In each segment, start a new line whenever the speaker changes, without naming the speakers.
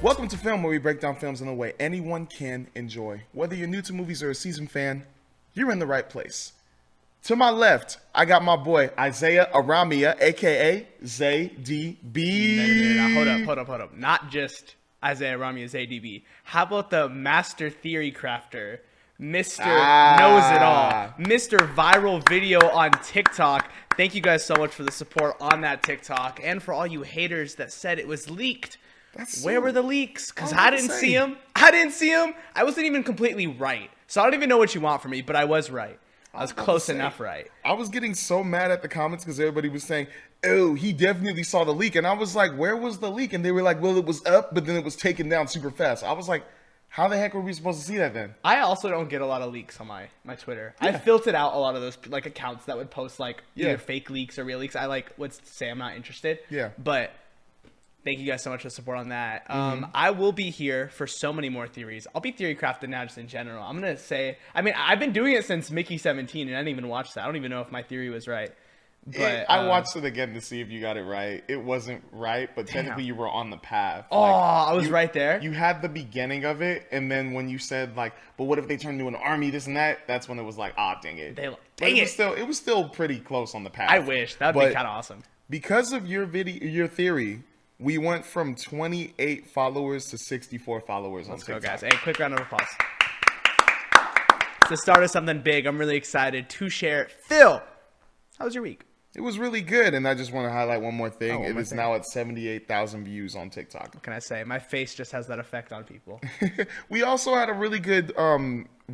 Welcome to Film, where we break down films in a way anyone can enjoy. Whether you're new to movies or a seasoned fan, you're in the right place. To my left, I got my boy Isaiah Aramia, aka ZayDB.
No, hold up. Not just Isaiah Aramia, ZayDB. How about the master theory crafter, Mr. Knows It All, Mr. Viral Video on TikTok? Thank you guys so much for the support on that TikTok, and for all you haters that said it was leaked. Where were the leaks? Because I didn't see them. I wasn't even completely right. So I don't even know what you want from me, but I was right. I was close enough right.
I was getting so mad at the comments because everybody was saying, oh, he definitely saw the leak. And I was like, where was the leak? And they were like, well, it was up, but then it was taken down super fast. I was like, how the heck were we supposed to see that then?
I also don't get a lot of leaks on my Twitter. Yeah. I filtered out a lot of those like accounts that would post like either fake leaks or real leaks. I would say I'm not interested.
Yeah.
But thank you guys so much for the support on that. I will be here for so many more theories. I'll be theory crafted now just in general. I'm going to say, I've been doing it since Mickey 17, and I didn't even watch that. I don't even know if my theory was right. But
I watched it again to see if you got it right. It wasn't right, but technically you were on the path.
Oh, I was right there?
You had the beginning of it, and then when you said, like, but what if they turn into an army, this and that, that's when it was like, dang it. It was still pretty close on the path.
I wish. That would be kind of awesome.
Because of your theory, we went from 28 followers to 64 followers on TikTok.
Let's go, guys. Hey, quick round of applause. To start us something big, I'm really excited to share. Phil, how was your week?
It was really good, and I just want to highlight one more thing. It is now at 78,000 views on TikTok.
What can I say? My face just has that effect on people.
We also had a really good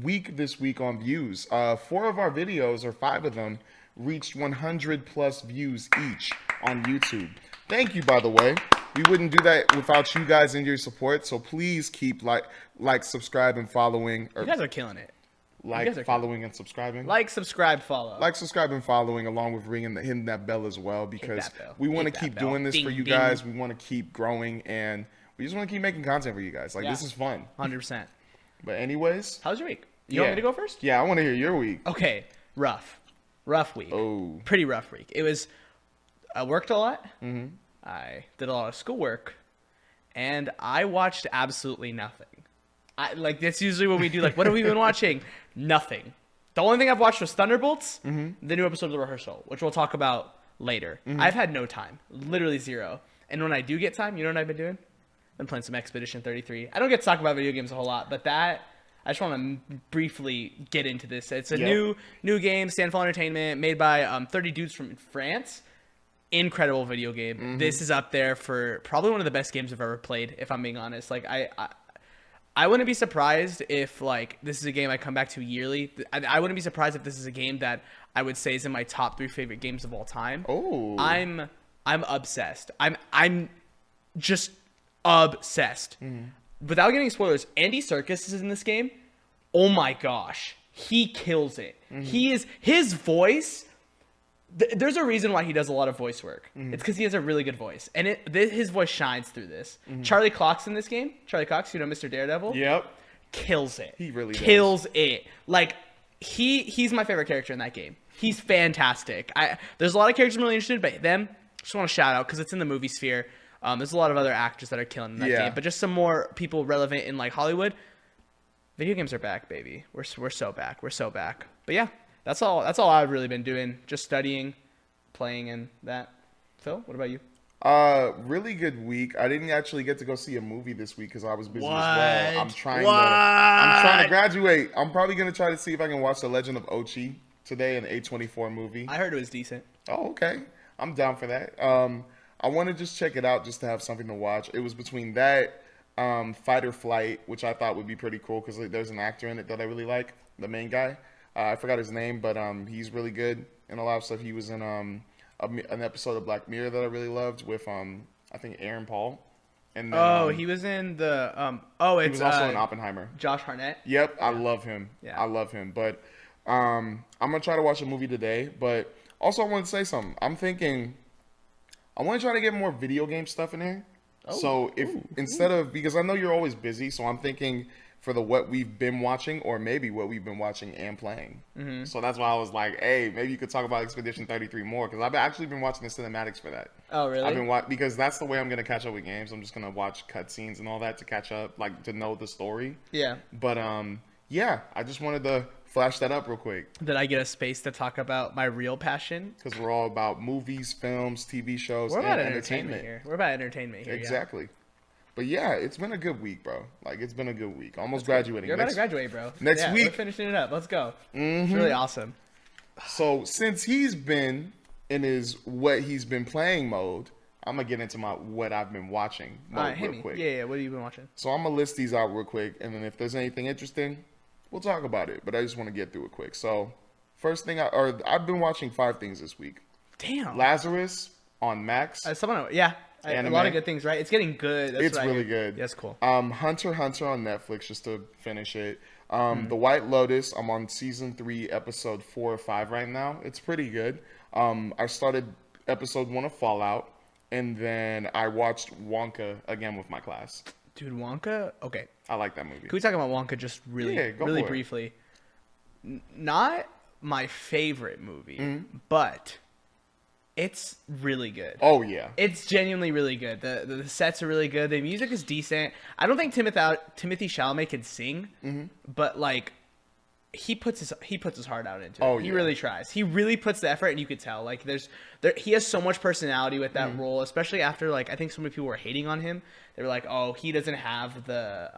week this week on views. 4 of our videos, or 5 of them, reached 100 plus views each on YouTube. Thank you, by the way. We wouldn't do that without you guys and your support. So please keep like, subscribe, and following.
You guys are killing it.
Following and subscribing.
Subscribe, follow.
Subscribe, and following, along with hitting that bell as well, because we want to keep doing this for you guys. We want to keep growing, and we just want to keep making content for you guys. This is fun.
100%.
But anyways.
How's your week? You want me to go first?
Yeah, I want to hear your week.
Okay. Rough week.
Oh.
Pretty rough week. I worked a lot. Mm-hmm. I did a lot of schoolwork, and I watched absolutely nothing. That's usually what we do. What have we been watching? Nothing. The only thing I've watched was Thunderbolts, the new episode of Rehearsal, which we'll talk about later. I've had no time, literally zero. And when I do get time, you know what I've been doing? I've been playing some Expedition 33. I don't get to talk about video games a whole lot, but I just want to briefly get into this. It's a new game, Standfall Entertainment, made by 30 dudes from France. Incredible video game. This is up there for probably one of the best games I've ever played, if I'm being honest. I wouldn't be surprised if this is a game I come back to yearly. I wouldn't be surprised if this is a game that I would say is in my top 3 favorite games of all time.
Oh,
I'm obsessed. I'm just obsessed. Without getting spoilers, Andy Serkis is in this game. Oh my gosh, he kills it. His voice. There's a reason why he does a lot of voice work. It's because he has a really good voice, and his voice shines through this. Charlie Cox in this game. Charlie Cox, Mr. Daredevil.
Yep,
kills it.
He really
kills it. He's my favorite character in that game. He's fantastic. There's a lot of characters I'm really interested in, but them just want to shout out because it's in the movie sphere. There's a lot of other actors that are killing in that game, but just some more people relevant in Hollywood. Video games are back, baby. We're so back. We're so back. But yeah. That's all I've really been doing. Just studying, playing, and that. Phil, what about you?
Really good week. I didn't actually get to go see a movie this week because I was busy as well. I'm trying to graduate. I'm probably gonna try to see if I can watch The Legend of Ochi today, an A24 movie.
I heard it was decent.
Oh, okay. I'm down for that. I want to just check it out just to have something to watch. It was between that, Fight or Flight, which I thought would be pretty cool because there's an actor in it that I really like, the main guy. I forgot his name, but he's really good in a lot of stuff. He was in an episode of Black Mirror that I really loved with I think Aaron Paul. And then,
he was in the
he
it's
was also in Oppenheimer.
Josh Hartnett.
Yep, I love him.
Yeah.
I love him. But I'm gonna try to watch a movie today. But also, I want to say something. I'm thinking I want to try to get more video game stuff in here. So if instead of, because I know you're always busy, so I'm thinking for the what we've been watching, or maybe what we've been watching and playing. So that's why I was like, hey, maybe you could talk about Expedition 33 more, because I've actually been watching the cinematics for that.
Oh, really?
I've been because that's the way I'm gonna catch up with games. I'm just gonna watch cutscenes and all that to catch up, like to know the story.
Yeah.
But yeah, I just wanted to flash that up real quick
Did I get a space to talk about my real passion?
because we're all about movies, films, TV shows,
We're
and
about
entertainment.
entertainment here. We're about entertainment here.
Exactly. But yeah, it's been a good week, bro. Like, it's been a good week. Almost graduating.
You're about to graduate, bro.
next week.
We're finishing it up. Let's go. It's really awesome.
So since he's been in his what he's been playing mode, I'm gonna get into my what I've been watching mode
Hit
real
me.
quick.
Yeah. What have you been watching?
So I'm gonna list these out real quick, and then if there's anything interesting, we'll talk about it. But I just want to get through it quick. So first thing, I've been watching 5 things this week.
Damn.
Lazarus on Max.
A
Anime.
lot of good things, right? It's getting good. That's
It's
what I
really
hear.
good.
Yeah, it's cool.
Hunter x Hunter on Netflix, just to finish it. The White Lotus, I'm on season 3, episode 4 or 5 right now. It's pretty good. I started episode 1 of Fallout, and then I watched Wonka again with my class.
Dude, Wonka. Okay,
I like that movie.
can we talk about Wonka just really,
Yeah, go
really
for it.
briefly? Not my favorite movie, but it's really good.
Oh yeah,
It's genuinely really good. The sets are really good. The music is decent. I don't think Timothy Chalamet can sing, but like he puts his heart out into it.
Oh,
He
yeah.
really tries. He really puts the effort, and you could tell. Like he has so much personality with that role, especially after like I think so many people were hating on him. They were like, "Oh, he doesn't have the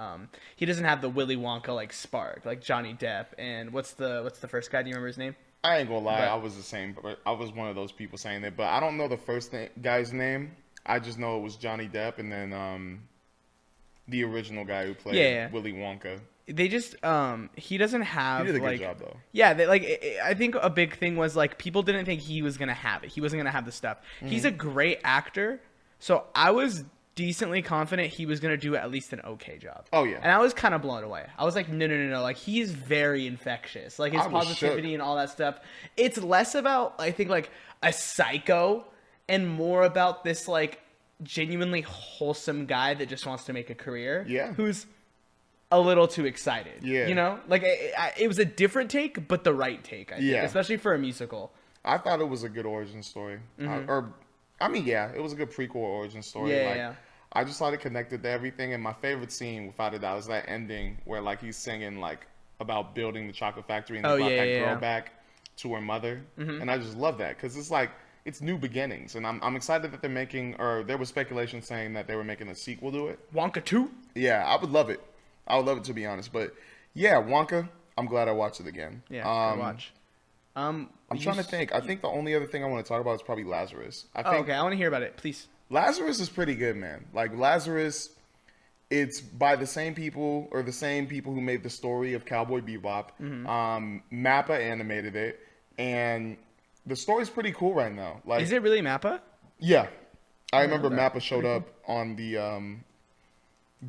Willy Wonka like spark like Johnny Depp." And what's the first guy? Do you remember his name?
I ain't gonna lie,
But-
I was the same. But I was one of those people saying that, but I don't know the first guy's name. I just know it was Johnny Depp, and then the original guy who played
Yeah.
Willy Wonka.
They just he doesn't have
He did a
like
good job though.
yeah I think a big thing was like people didn't think he was gonna have it. He wasn't gonna have the stuff. He's a great actor, so I was decently confident he was gonna do at least an okay job.
Oh, yeah.
And I was kind of blown away. I was like, no, like he's very infectious. Like his
I was
positivity
shook.
and all that stuff. It's less about I think like a psycho and more about this like genuinely wholesome guy that just wants to make a career.
Yeah.
Who's a little too excited.
Yeah.
You know? Like, it was a different take, but the right take, I think.
Yeah.
Especially for a musical.
I thought it was a good origin story. It was a good prequel origin story.
Yeah,
like,
yeah.
I just thought it connected to everything. And my favorite scene, without a doubt, is that ending where like he's singing like about building the chocolate factory and they
Oh,
brought
yeah,
that
yeah,
girl
yeah.
back to her mother. And I just love that because it's like it's new beginnings. And I'm excited that they're making, or there was speculation saying that they were making a sequel to it.
Wonka 2?
Yeah, I would love it. I would love it, to be honest. But yeah, Wonka, I'm glad I watched it again.
Yeah, good watch.
I'm trying to think. I think the only other thing I want to talk about is probably Lazarus. I
Oh,
think
okay. I want to hear about it, please.
Lazarus is pretty good, man. Like Lazarus, it's by the same people who made the story of Cowboy Bebop. Mappa animated it, and the story's pretty cool right now. Like,
Is it really Mappa?
yeah, I remember
that.
Mappa showed up on the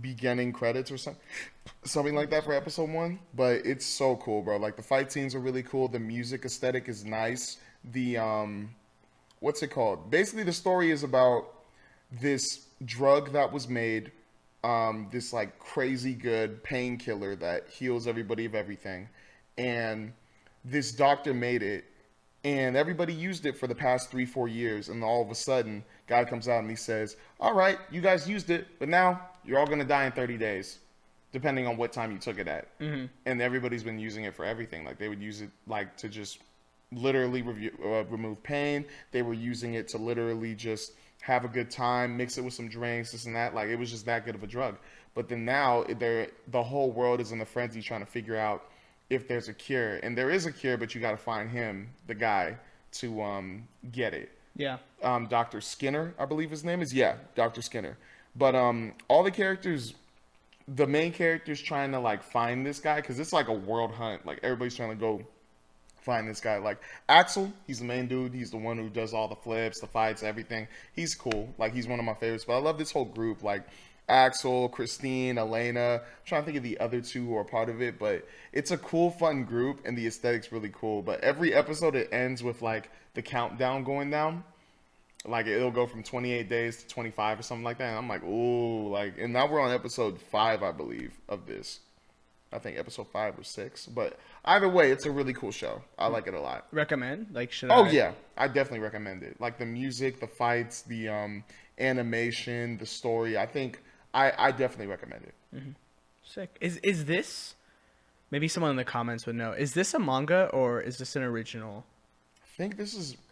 beginning credits or something like that for episode 1. But it's so cool, bro. Like the fight scenes are really cool. The music aesthetic is nice. The what's it called? Basically, the story is about this drug that was made, this like crazy good painkiller that heals everybody of everything, and this doctor made it, and everybody used it for the past 3-4 years, and all of a sudden, God comes out and he says, "All right, you guys used it, but now you're all gonna die in 30 days." Depending on what time you took it at. And everybody's been using it for everything. Like they would use it like to just literally remove pain. They were using it to literally just have a good time, mix it with some drinks, this and that. Like it was just that good of a drug. But then now the whole world is in a frenzy trying to figure out if there's a cure. And there is a cure, but you got to find him, the guy, to get it.
Yeah.
Dr. Skinner, I believe his name is. Yeah, Dr. Skinner. But all the characters, the main character's trying to like find this guy because it's like a world hunt. Like everybody's trying to go find this guy. Like Axel, he's the main dude. He's the one who does all the flips, the fights, everything. He's cool. Like he's one of my favorites. But I love this whole group. Like Axel, Christine, Elena. I'm trying to think of the other two who are part of it, but it's a cool, fun group, and the aesthetic's really cool. But every episode, it ends with like the countdown going down. Like it'll go from 28 days to 25 or something like that. And I'm like, ooh, like, and now we're on episode 5, I believe, of this. I think episode 5 or 6, but either way, it's a really cool show. I like it a lot.
Recommend? Like, should
Oh
I?
yeah, I definitely recommend it. Like the music, the fights, the animation, the story. I think I definitely recommend it.
Sick. Is this? Maybe someone in the comments would know. Is this a manga or is this an original?
I think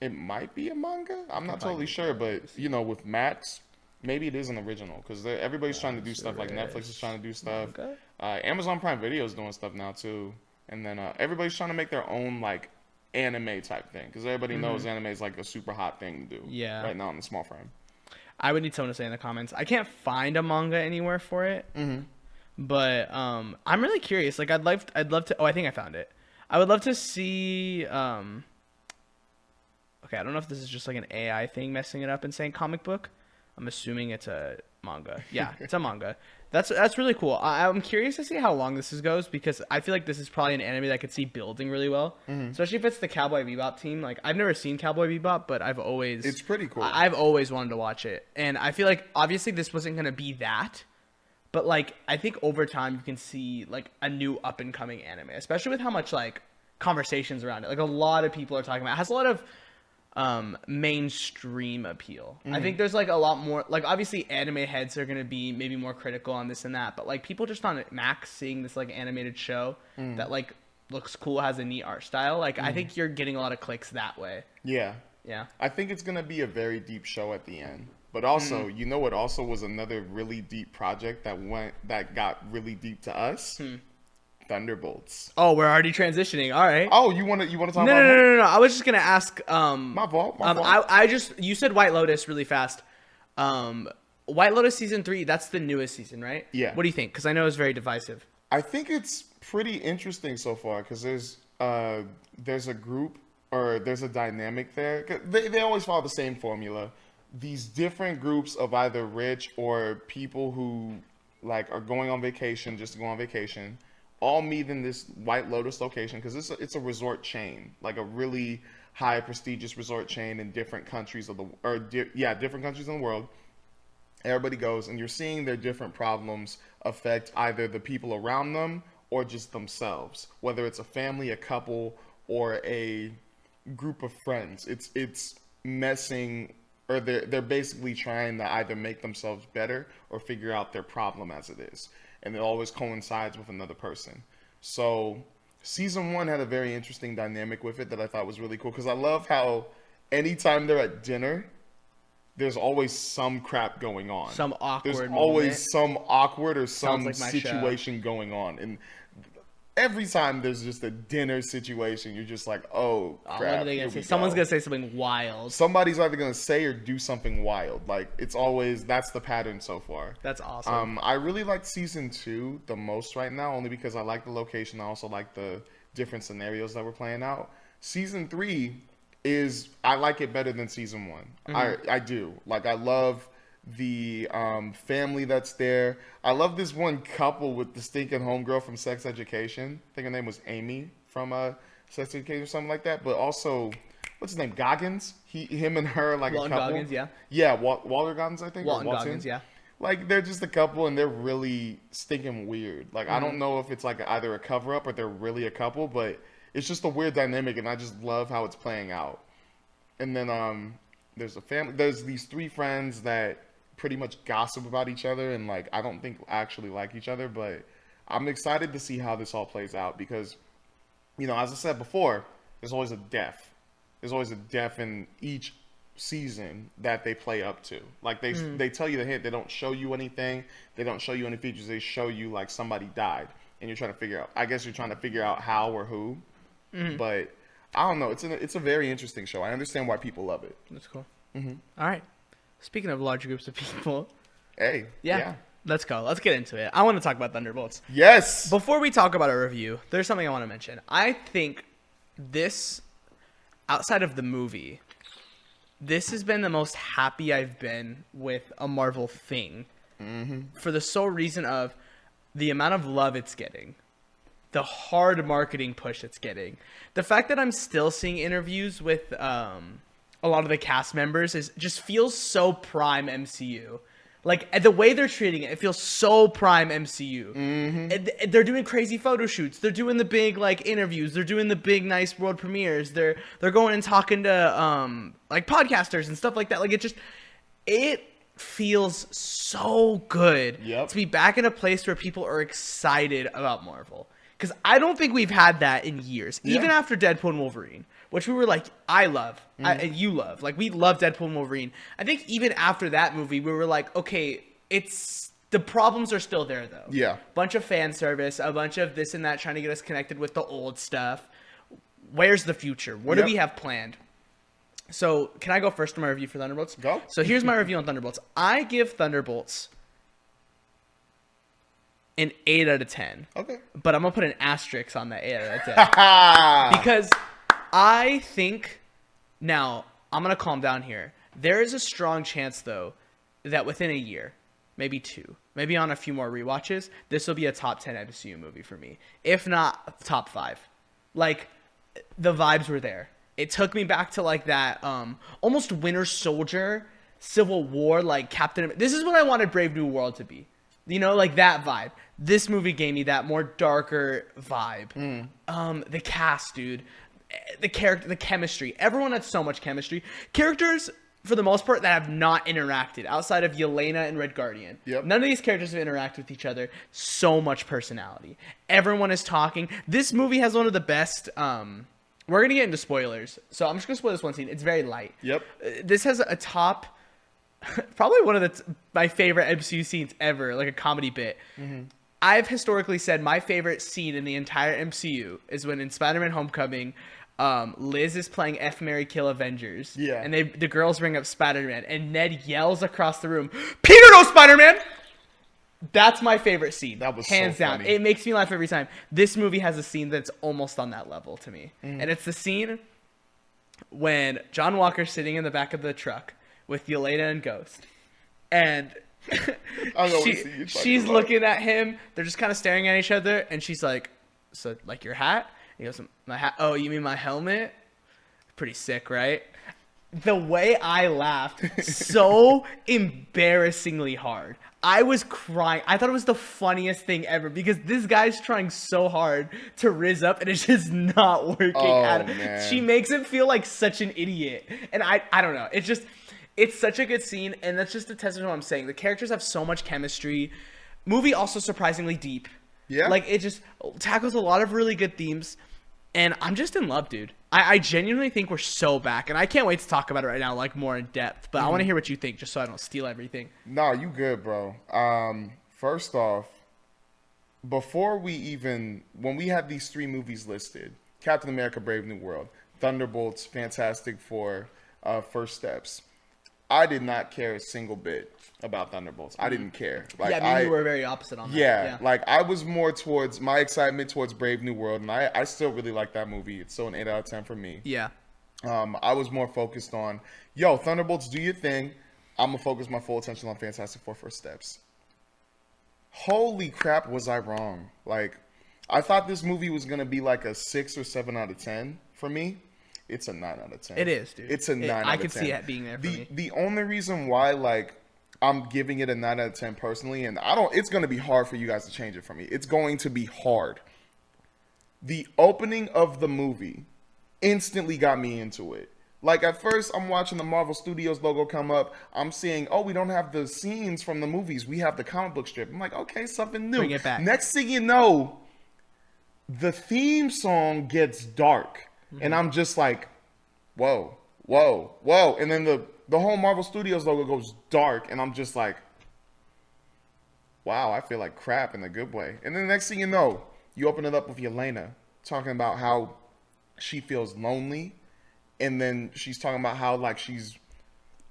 it might be a manga. I'm not totally sure, but you know, with Max, maybe it is an original because everybody's trying to do stuff. Like Netflix is trying to do stuff. Amazon Prime Video is doing stuff now too, and then everybody's trying to make their own like anime type thing because everybody knows anime is like a super hot thing to do.
Yeah.
Right now in the small frame.
I would need someone to say in the comments. I can't find a manga anywhere for it. But I'm really curious. Like I'd love to. Oh, I think I found it. I would love to see. Okay, I don't know if this is just like an AI thing messing it up and saying comic book. I'm assuming it's a manga. Yeah, it's a manga. That's really cool. I'm curious to see how long this goes because I feel like this is probably an anime that I could see building really well, especially if it's the Cowboy Bebop team. Like I've never seen Cowboy Bebop, but it's
pretty cool.
I've always wanted to watch it, and I feel like obviously this wasn't gonna be that, but like I think over time you can see like a new up and coming anime, especially with how much like conversations around it. Like a lot of people are talking about. It has a lot of mainstream appeal. I think there's like a lot more, like obviously anime heads are going to be maybe more critical on this and that, but like people just on Max seeing this like animated show that like looks cool, has a neat art style, like I think you're getting a lot of clicks that way.
Yeah. I think it's going to be a very deep show at the end. But also, you know what also was another really deep project that got really deep to us? Thunderbolts.
Oh, we're already transitioning. All right.
Oh, you want to talk about
No. I was just gonna ask.
My fault.
You said White Lotus really fast. White Lotus season 3. That's the newest season, right?
Yeah.
What do you think? Because I know it's very divisive.
I think it's pretty interesting so far because there's a group or there's a dynamic there. 'Cause they always follow the same formula. These different groups of either rich or people who like are going on vacation just to go on vacation. All meet in this White Lotus location because it's a resort chain, like a really high prestigious resort chain in different countries different countries in the world. Everybody goes, and you're seeing their different problems affect either the people around them or just themselves, whether it's a family, a couple, or a group of friends. It's messing, or they're basically trying to either make themselves better or figure out their problem as it is. And it always coincides with another person. So season 1 had a very interesting dynamic with it that I thought was really cool because I love how anytime they're at dinner, there's always some crap going on.
Some awkward
There's
moment.
always some awkward or some
like my
situation going on. And every time there's just a dinner situation, you're just like, oh, crap.
What are they gonna say? Someone's gonna say something wild.
Somebody's either gonna say or do something wild. Like that's the pattern so far.
That's awesome.
I really like season 2 the most right now, only because I like the location. I also like the different scenarios that we're playing out. Season 3 I like it better than season 1. I do. Like I love the family that's there. I love this one couple with the stinking homegirl from Sex Education. I think her name was Amy from Sex Education or something like that. But also, what's his name? Goggins? Him and her, like
Walton
a couple.
Goggins, yeah.
Yeah, Walter Goggins, I think.
Walton Goggins, yeah.
Like they're just a couple and they're really stinking weird. Like I don't know if it's like either a cover up or they're really a couple, but it's just a weird dynamic and I just love how it's playing out. And then there's a family. There's these 3 friends that pretty much gossip about each other and like I don't think actually like each other, but I'm excited to see how this all plays out because, you know, as I said before, there's always a death. There's always a death in each season that they play up to. Like they tell you the hint. They don't show you anything. They don't show you any features. They show you like somebody died and you're trying to figure out. I guess you're trying to figure out how or who, but I don't know. It's a very interesting show. I understand why people love it.
That's cool. All right. Speaking of large groups of people.
Hey. Yeah.
Let's go. Let's get into it. I want to talk about Thunderbolts.
Yes.
Before we talk about a review, there's something I want to mention. I think this, outside of the movie, this has been the most happy I've been with a Marvel thing for the sole reason of the amount of love it's getting, the hard marketing push it's getting, the fact that I'm still seeing interviews with a lot of the cast members just feels so prime MCU. Like, the way they're treating it, it feels so prime MCU. And they're doing crazy photo shoots. They're doing the big, like, interviews. They're doing the big, nice world premieres. They're going and talking to, like, podcasters and stuff like that. Like, it feels so good to be back in a place where people are excited about Marvel. Because I don't think we've had that in years. Even after Deadpool and Wolverine. Which we were like, I love, and you love. Like, we love Deadpool and Wolverine. I think even after that movie, we were like, okay, the problems are still there, though.
Yeah.
Bunch of fan service, a bunch of this and that trying to get us connected with the old stuff. Where's the future? What do we have planned? So, can I go first to my review for Thunderbolts?
Go.
So, here's my review on Thunderbolts. I give Thunderbolts an 8 out of 10.
Okay.
But I'm going to put an asterisk on that 8 out of 10. Because I think, now, I'm going to calm down here. There is a strong chance, though, that within a year, maybe 2, maybe on a few more rewatches, this will be a top 10 MCU movie for me. If not, top 5. Like, the vibes were there. It took me back to, like, that almost Winter Soldier, Civil War, like, Captain America. This is what I wanted Brave New World to be. You know, like, that vibe. This movie gave me that more darker vibe. The cast, dude. The character, the chemistry. Everyone had so much chemistry. Characters, for the most part, that have not interacted outside of Yelena and Red Guardian. None of these characters have interacted with each other. So much personality. Everyone is talking. This movie has one of the best. We're gonna get into spoilers, so I'm just gonna spoil this one scene. It's very light. This has a top, probably one of my favorite MCU scenes ever, like a comedy bit. I've historically said my favorite scene in the entire MCU is when in Spider-Man Homecoming, Liz is playing F, Marry, Kill Avengers. And the girls bring up Spider-Man, and Ned yells across the room, "Peter knows Spider-Man!" That's my favorite scene. That was hands down. Funny. It makes me laugh every time. This movie has a scene that's almost on that level to me. And it's the scene when John Walker's sitting in the back of the truck with Yelena and Ghost. And she's looking at him. They're just kind of staring at each other. And she's like, "So, like, your hat?" And he goes, "My hat? Oh, you mean my helmet? Pretty sick, right?" The way I laughed so embarrassingly hard. I was crying. I thought it was the funniest thing ever because this guy's trying so hard to rizz up and it's just not working out. She makes him feel like such an idiot. And I don't know. It's such a good scene, and that's just a testament to what I'm saying. The characters have so much chemistry. Movie also surprisingly deep. Like, it just tackles a lot of really good themes, and I'm just in love, dude. I genuinely think we're so back, and I can't wait to talk about it right now, like, more in depth. But I want to hear what you think, just so I don't steal everything.
No, you good, bro. First off, when we had these 3 movies listed, Captain America, Brave New World, Thunderbolts, Fantastic Four, First Steps, I did not care a single bit about Thunderbolts. I didn't care. Like,
you were very opposite on that.
Yeah, like, I was more towards my excitement towards Brave New World, and I still really like that movie. It's still an 8 out of 10 for me. I was more focused on, Thunderbolts, do your thing. I'm going to focus my full attention on Fantastic Four First Steps. Holy crap, was I wrong. Like, I thought this movie was going to be like a 6 or 7 out of 10 for me. It's a 9 out of 10.
It is, dude.
It's a 9 out of 10.
I could see it being there for me.
The only reason why, like, I'm giving it a 9 out of 10 personally, and it's going to be hard for you guys to change it for me. It's going to be hard. The opening of the movie instantly got me into it. Like, at first, I'm watching the Marvel Studios logo come up. I'm seeing, we don't have the scenes from the movies. We have the comic book strip. I'm like, okay, something new.
Bring it back.
Next thing you know, the theme song gets dark. And I'm just like, whoa, whoa, whoa. And then the whole Marvel Studios logo goes dark. And I'm just like, wow, I feel like crap in a good way. And then the next thing you know, you open it up with Yelena talking about how she feels lonely. And then she's talking about how, like, she's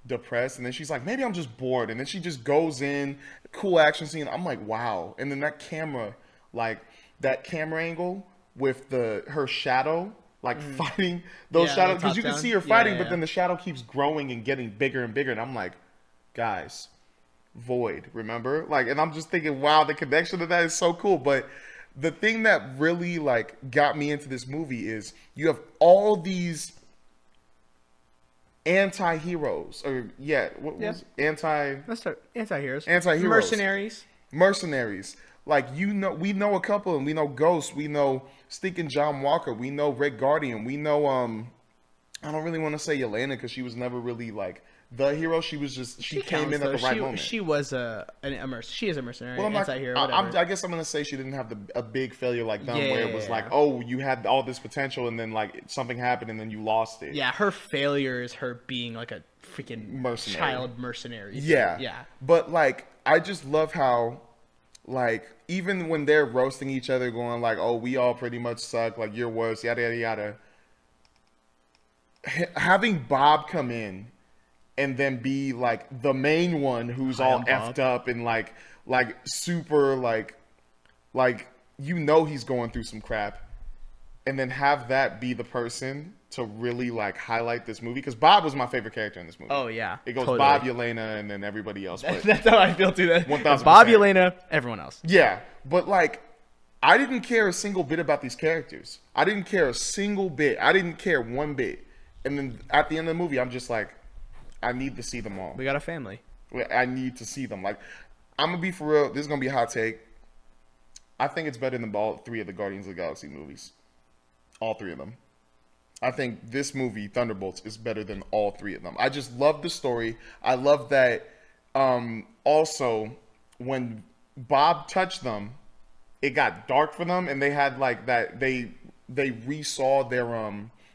depressed. And then she's like, maybe I'm just bored. And then she just goes in, cool action scene. I'm like, wow. And then that camera angle with her shadow, like, fighting those shadows. Because you can see her fighting, but then the shadow keeps growing and getting bigger and bigger. And I'm like, guys, Void, remember? Like, and I'm just thinking, wow, the connection to that is so cool. But the thing that really like got me into this movie is you have all these anti-heroes, or what was
Let's start anti-heroes.
Mercenaries. Like, we know a couple, and we know Ghost, we know stinking John Walker, we know Red Guardian, we know I don't really want to say Yelena because she was never really like the hero. She was just she came in at the right moment.
She was she is a mercenary,
well,
anti-hero.
I guess I'm gonna say she didn't have a big failure like them, where it was like, oh, you had all this potential, and then like something happened, and then you lost it.
Yeah, her failure is her being like a freaking child mercenary.
Yeah. But like, I just love how, like, even when they're roasting each other, going like, oh, we all pretty much suck, like you're worse, yada yada yada. Having Bob come in and then be like the main one who's all effed up and like super like he's going through some crap, and then have that be the person to really like highlight this movie, because Bob was my favorite character in this movie.
Oh yeah,
it goes totally. Bob, Yelena, and then everybody else. But
that's how I feel too. That
1000%.
Bob, Yelena, everyone else.
Yeah, but like, I didn't care a single bit about these characters. I didn't care a single bit. I didn't care one bit. And then at the end of the movie, I'm just like, I need to see them all.
We got a family.
I need to see them. Like, I'm going to be for real. This is going to be a hot take. I think it's better than all three of the Guardians of the Galaxy movies. All three of them. I think this movie, Thunderbolts, is better than all three of them. I just love the story. I love that also when Bob touched them, it got dark for them, and they had like that, they resaw their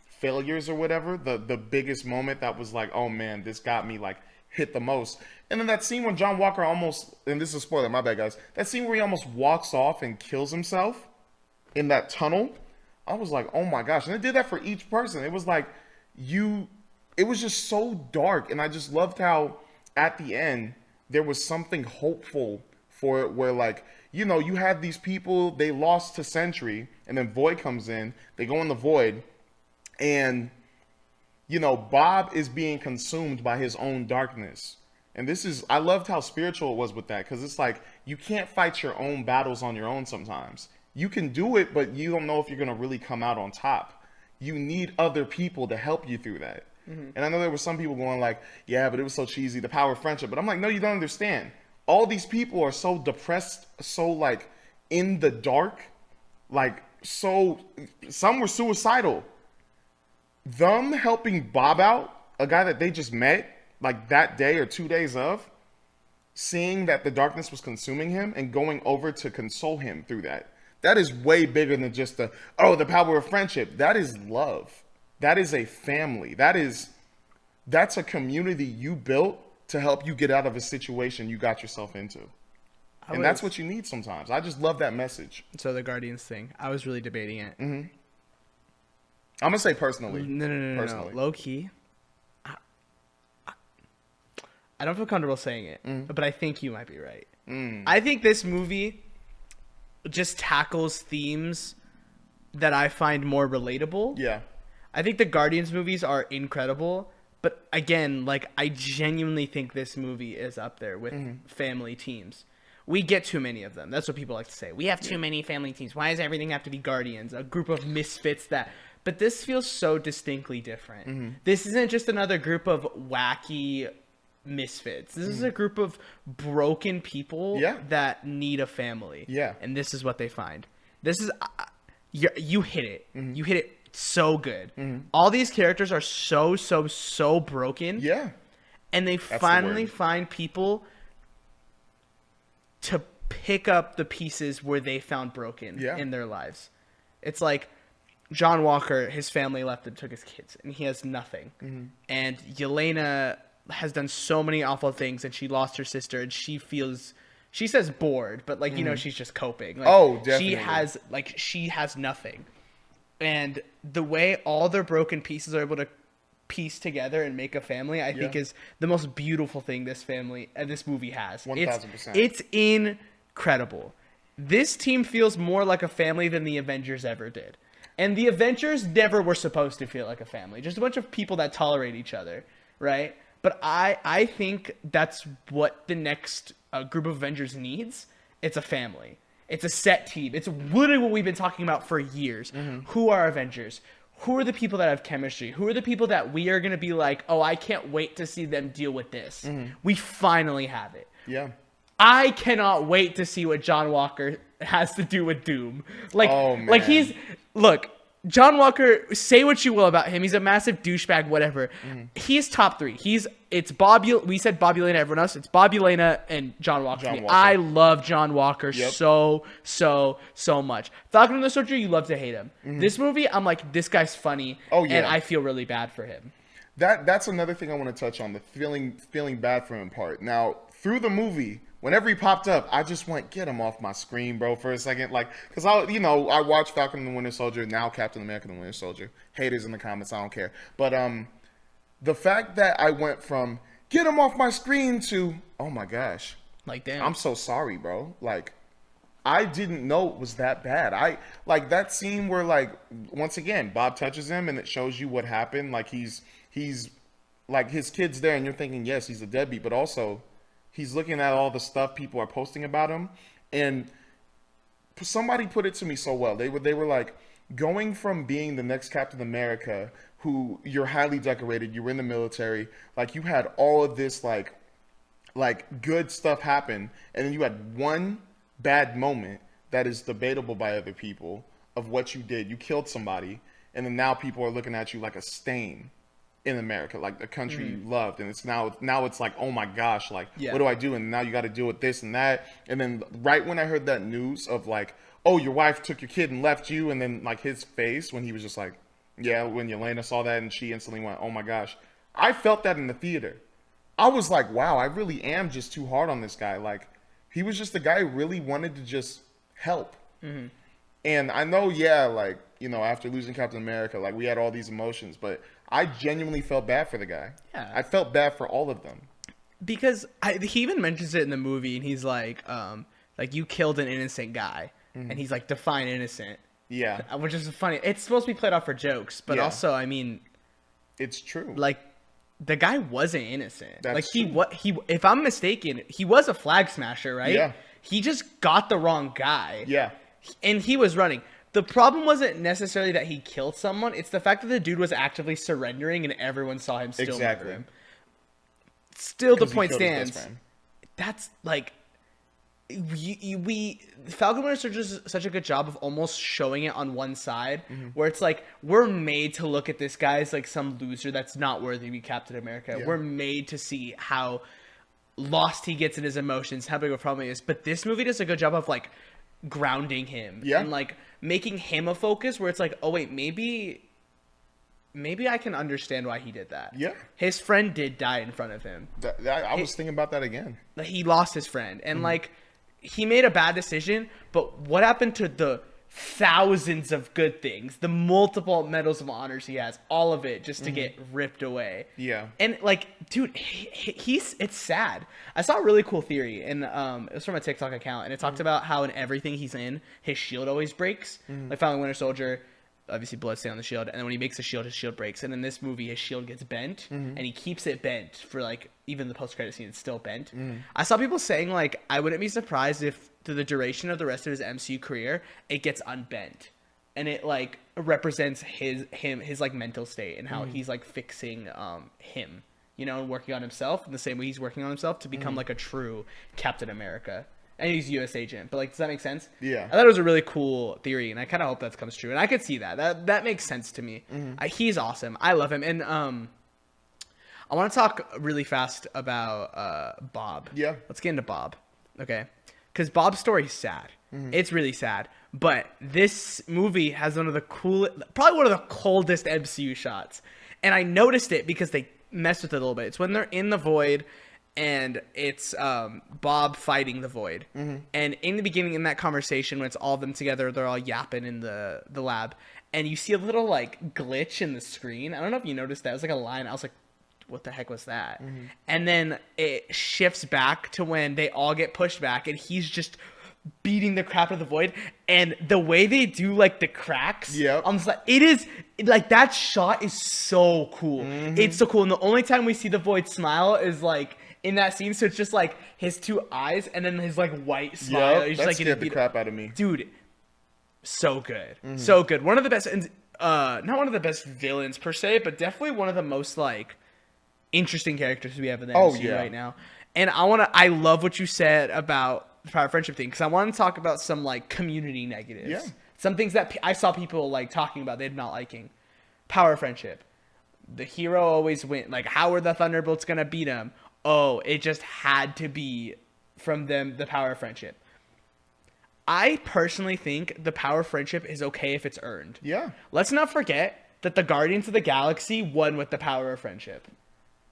failures or whatever, the biggest moment that was like, oh man, this got me like hit the most. And then that scene when John Walker almost, and this is a spoiler, my bad guys, that scene where he almost walks off and kills himself in that tunnel, I was like, oh my gosh. And they did that for each person. It was like, it was just so dark, and I just loved how at the end there was something hopeful for it, where like, you know, you had these people, they lost to Sentry, and then Void comes in, they go in the Void, and, you know, Bob is being consumed by his own darkness. And this is, I loved how spiritual it was with that, because it's like, you can't fight your own battles on your own sometimes. You can do it, but you don't know if you're going to really come out on top. You need other people to help you through that. Mm-hmm. And I know there were some people going like, yeah, but it was so cheesy, the power of friendship. But I'm like, no, you don't understand. All these people are so depressed, so like in the dark, like so, some were suicidal. Them helping Bob out, a guy that they just met like that day or 2 days of, seeing that the darkness was consuming him and going over to console him through that. That is way bigger than just the power of friendship. That is love. That is a family. That's a community you built to help you get out of a situation you got yourself into. And that's what you need sometimes. I just love that message.
So the Guardians thing, I was really debating it.
Mm-hmm. I'm going to say personally.
No. Low key. I don't feel comfortable saying it, but I think you might be right. I think this movie just tackles themes that I find more relatable.
Yeah.
I think the Guardians movies are incredible, but again, like, I genuinely think this movie is up there with family teams. We get too many of them. That's what people like to say. We have too many family teams. Why does everything have to be Guardians? A group of misfits that... But this feels so distinctly different. This isn't just another group of wacky misfits. This is a group of broken people that need a family.
Yeah.
And this is what they find. This is... you hit it. You hit it so good. All these characters are so broken.
Yeah.
And they finally find people to pick up the pieces where they found broken in their lives. It's like John Walker, his family left and took his kids, and he has nothing. And Yelena has done so many awful things, and she lost her sister, and she says bored, but like, you know, she's just coping. Like,
definitely.
She has nothing. And the way all their broken pieces are able to piece together and make a family, I think is the most beautiful thing this movie has.
1000%.
It's incredible. This team feels more like a family than the Avengers ever did. And the Avengers never were supposed to feel like a family. Just a bunch of people that tolerate each other, right? But I think that's what the next group of Avengers needs. It's a family. It's a set team. It's literally what we've been talking about for years. Who are Avengers? Who are the people that have chemistry? Who are the people that we are going to be like, oh, I can't wait to see them deal with this? We finally have it.
Yeah.
I cannot wait to see what John Walker has to do with Doom. Like,
Oh, man.
like look, John Walker, say what you will about him. He's a massive douchebag, whatever. He's top 3. It's Bobby. We said Bobby Lena, everyone else. It's Bobby Lena and John Walker.
John Walker.
I love John Walker so much. Falcon and the Soldier, you love to hate him. This movie, I'm like, this guy's funny.
Oh, yeah.
And I feel really bad for him.
That's another thing I want to touch on, the feeling bad for him part. Now, through the movie, whenever he popped up, I just went, get him off my screen, bro, for a second. Like, because I watched Falcon and the Winter Soldier, now Captain America and the Winter Soldier. Haters in the comments, I don't care. But the fact that I went from, get him off my screen to, oh my gosh.
Like, damn.
I'm so sorry, bro. Like, I didn't know it was that bad. I like that scene where, like, once again, Bob touches him and it shows you what happened. Like, he's like, his kid's there and you're thinking, yes, he's a deadbeat, but also he's looking at all the stuff people are posting about him. And somebody put it to me so well. They were like, going from being the next Captain America, who you're highly decorated, you were in the military, like, you had all of this like good stuff happen, and then you had one bad moment that is debatable by other people of what you did. You killed somebody, and then now people are looking at you like a stain in America, like the country you loved, and it's now it's like, oh my gosh, like, what do I do? And now you got to deal with this and that. And then right when I heard that news of like, oh, your wife took your kid and left you, and then like his face when he was just like, yeah, when Yelena saw that and she instantly went, oh my gosh, I felt that in the theater. I was like, wow, I really am just too hard on this guy. Like, he was just the guy who really wanted to just help. And I know, like, after losing Captain America, like, we had all these emotions, but I genuinely felt bad for the guy.
Yeah.
I felt bad for all of them.
Because he even mentions it in the movie, and he's like, you killed an innocent guy. And he's like, define innocent.
Yeah.
Which is funny. It's supposed to be played off for jokes, but also, I mean,
it's true.
Like, the guy wasn't innocent.
That's
like, he if I'm mistaken, he was a flag smasher, right?
Yeah.
He just got the wrong guy.
Yeah.
And he was running. The problem wasn't necessarily that he killed someone. It's the fact that the dude was actively surrendering and everyone saw him still murder him. Still, the point stands. That's like, Falcon Winter Soldier does such a good job of almost showing it on one side, where it's like, we're made to look at this guy as like some loser that's not worthy to be Captain America. Yeah. We're made to see how lost he gets in his emotions, how big of a problem he is. But this movie does a good job of like grounding him and like making him a focus, where it's like, oh wait, maybe I can understand why he did that. Yeah. His friend did die in front of him.
I was thinking about that again.
He lost his friend. And like, he made a bad decision, but what happened to the thousands of good things, the multiple medals of honors he has, all of it just to get ripped away? Yeah. And like, dude, it's sad. I saw a really cool theory, and it was from a TikTok account, and it talked about how in everything he's in, his shield always breaks. Like Falcon Winter Soldier, obviously blood stain on the shield, and then when he makes a shield, his shield breaks. And in this movie, his shield gets bent, and he keeps it bent for like, even the post-credit scene, it's still bent. I saw people saying like, I wouldn't be surprised if through the duration of the rest of his MCU career, it gets unbent, and it like represents his like mental state and how he's like fixing him, and working on himself in the same way he's working on himself to become like a true Captain America. And he's a U.S. agent, but like, does that make sense? Yeah. I thought it was a really cool theory, and I kind of hope that comes true. And I could see that. That makes sense to me. He's awesome. I love him. And I want to talk really fast about Bob. Yeah. Let's get into Bob, okay? Because Bob's story is sad. It's really sad. But this movie has one of the probably one of the coldest MCU shots. And I noticed it because they messed with it a little bit. It's when they're in the void, and it's Bob fighting the void. And in the beginning, in that conversation, when it's all of them together, they're all yapping in the lab, and you see a little like glitch in the screen. I don't know if you noticed that. It was like a line. I was like, what the heck was that? And then it shifts back to when they all get pushed back, and he's just beating the crap out of the Void, and the way they do like the cracks.
Yep.
I'm just like, it is like that shot is so cool. It's so cool, and the only time we see the Void smile is like in that scene. So it's just like his two eyes and then his like white smile. He's
that
just, like,
scared the crap out of me,
dude. So good, so good. One of the best, not one of the best villains per se, but definitely one of the most like interesting characters we have in the MCU right now. And I love what you said about the power of friendship thing, because I want to talk about some like community negatives.
Yeah.
Some things that I saw people like talking about they're not liking. Power of friendship. The hero always wins. Like, how are the Thunderbolts gonna beat him? Oh, it just had to be from them. The power of friendship. I personally think the power of friendship is okay if it's earned.
Yeah.
Let's not forget that the Guardians of the Galaxy won with the power of friendship.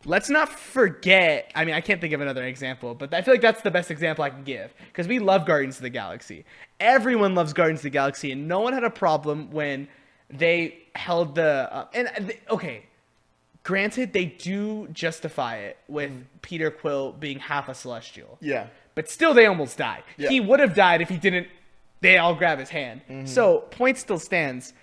Let's not forget, I mean, I can't think of another example, but I feel like that's the best example I can give, because we love Guardians of the Galaxy. Everyone loves Guardians of the Galaxy, and no one had a problem when they held the... okay, granted, they do justify it with Peter Quill being half a Celestial.
Yeah.
But still, they almost died.
Yeah.
He would have died if he didn't... They all grab his hand. So, point still stands.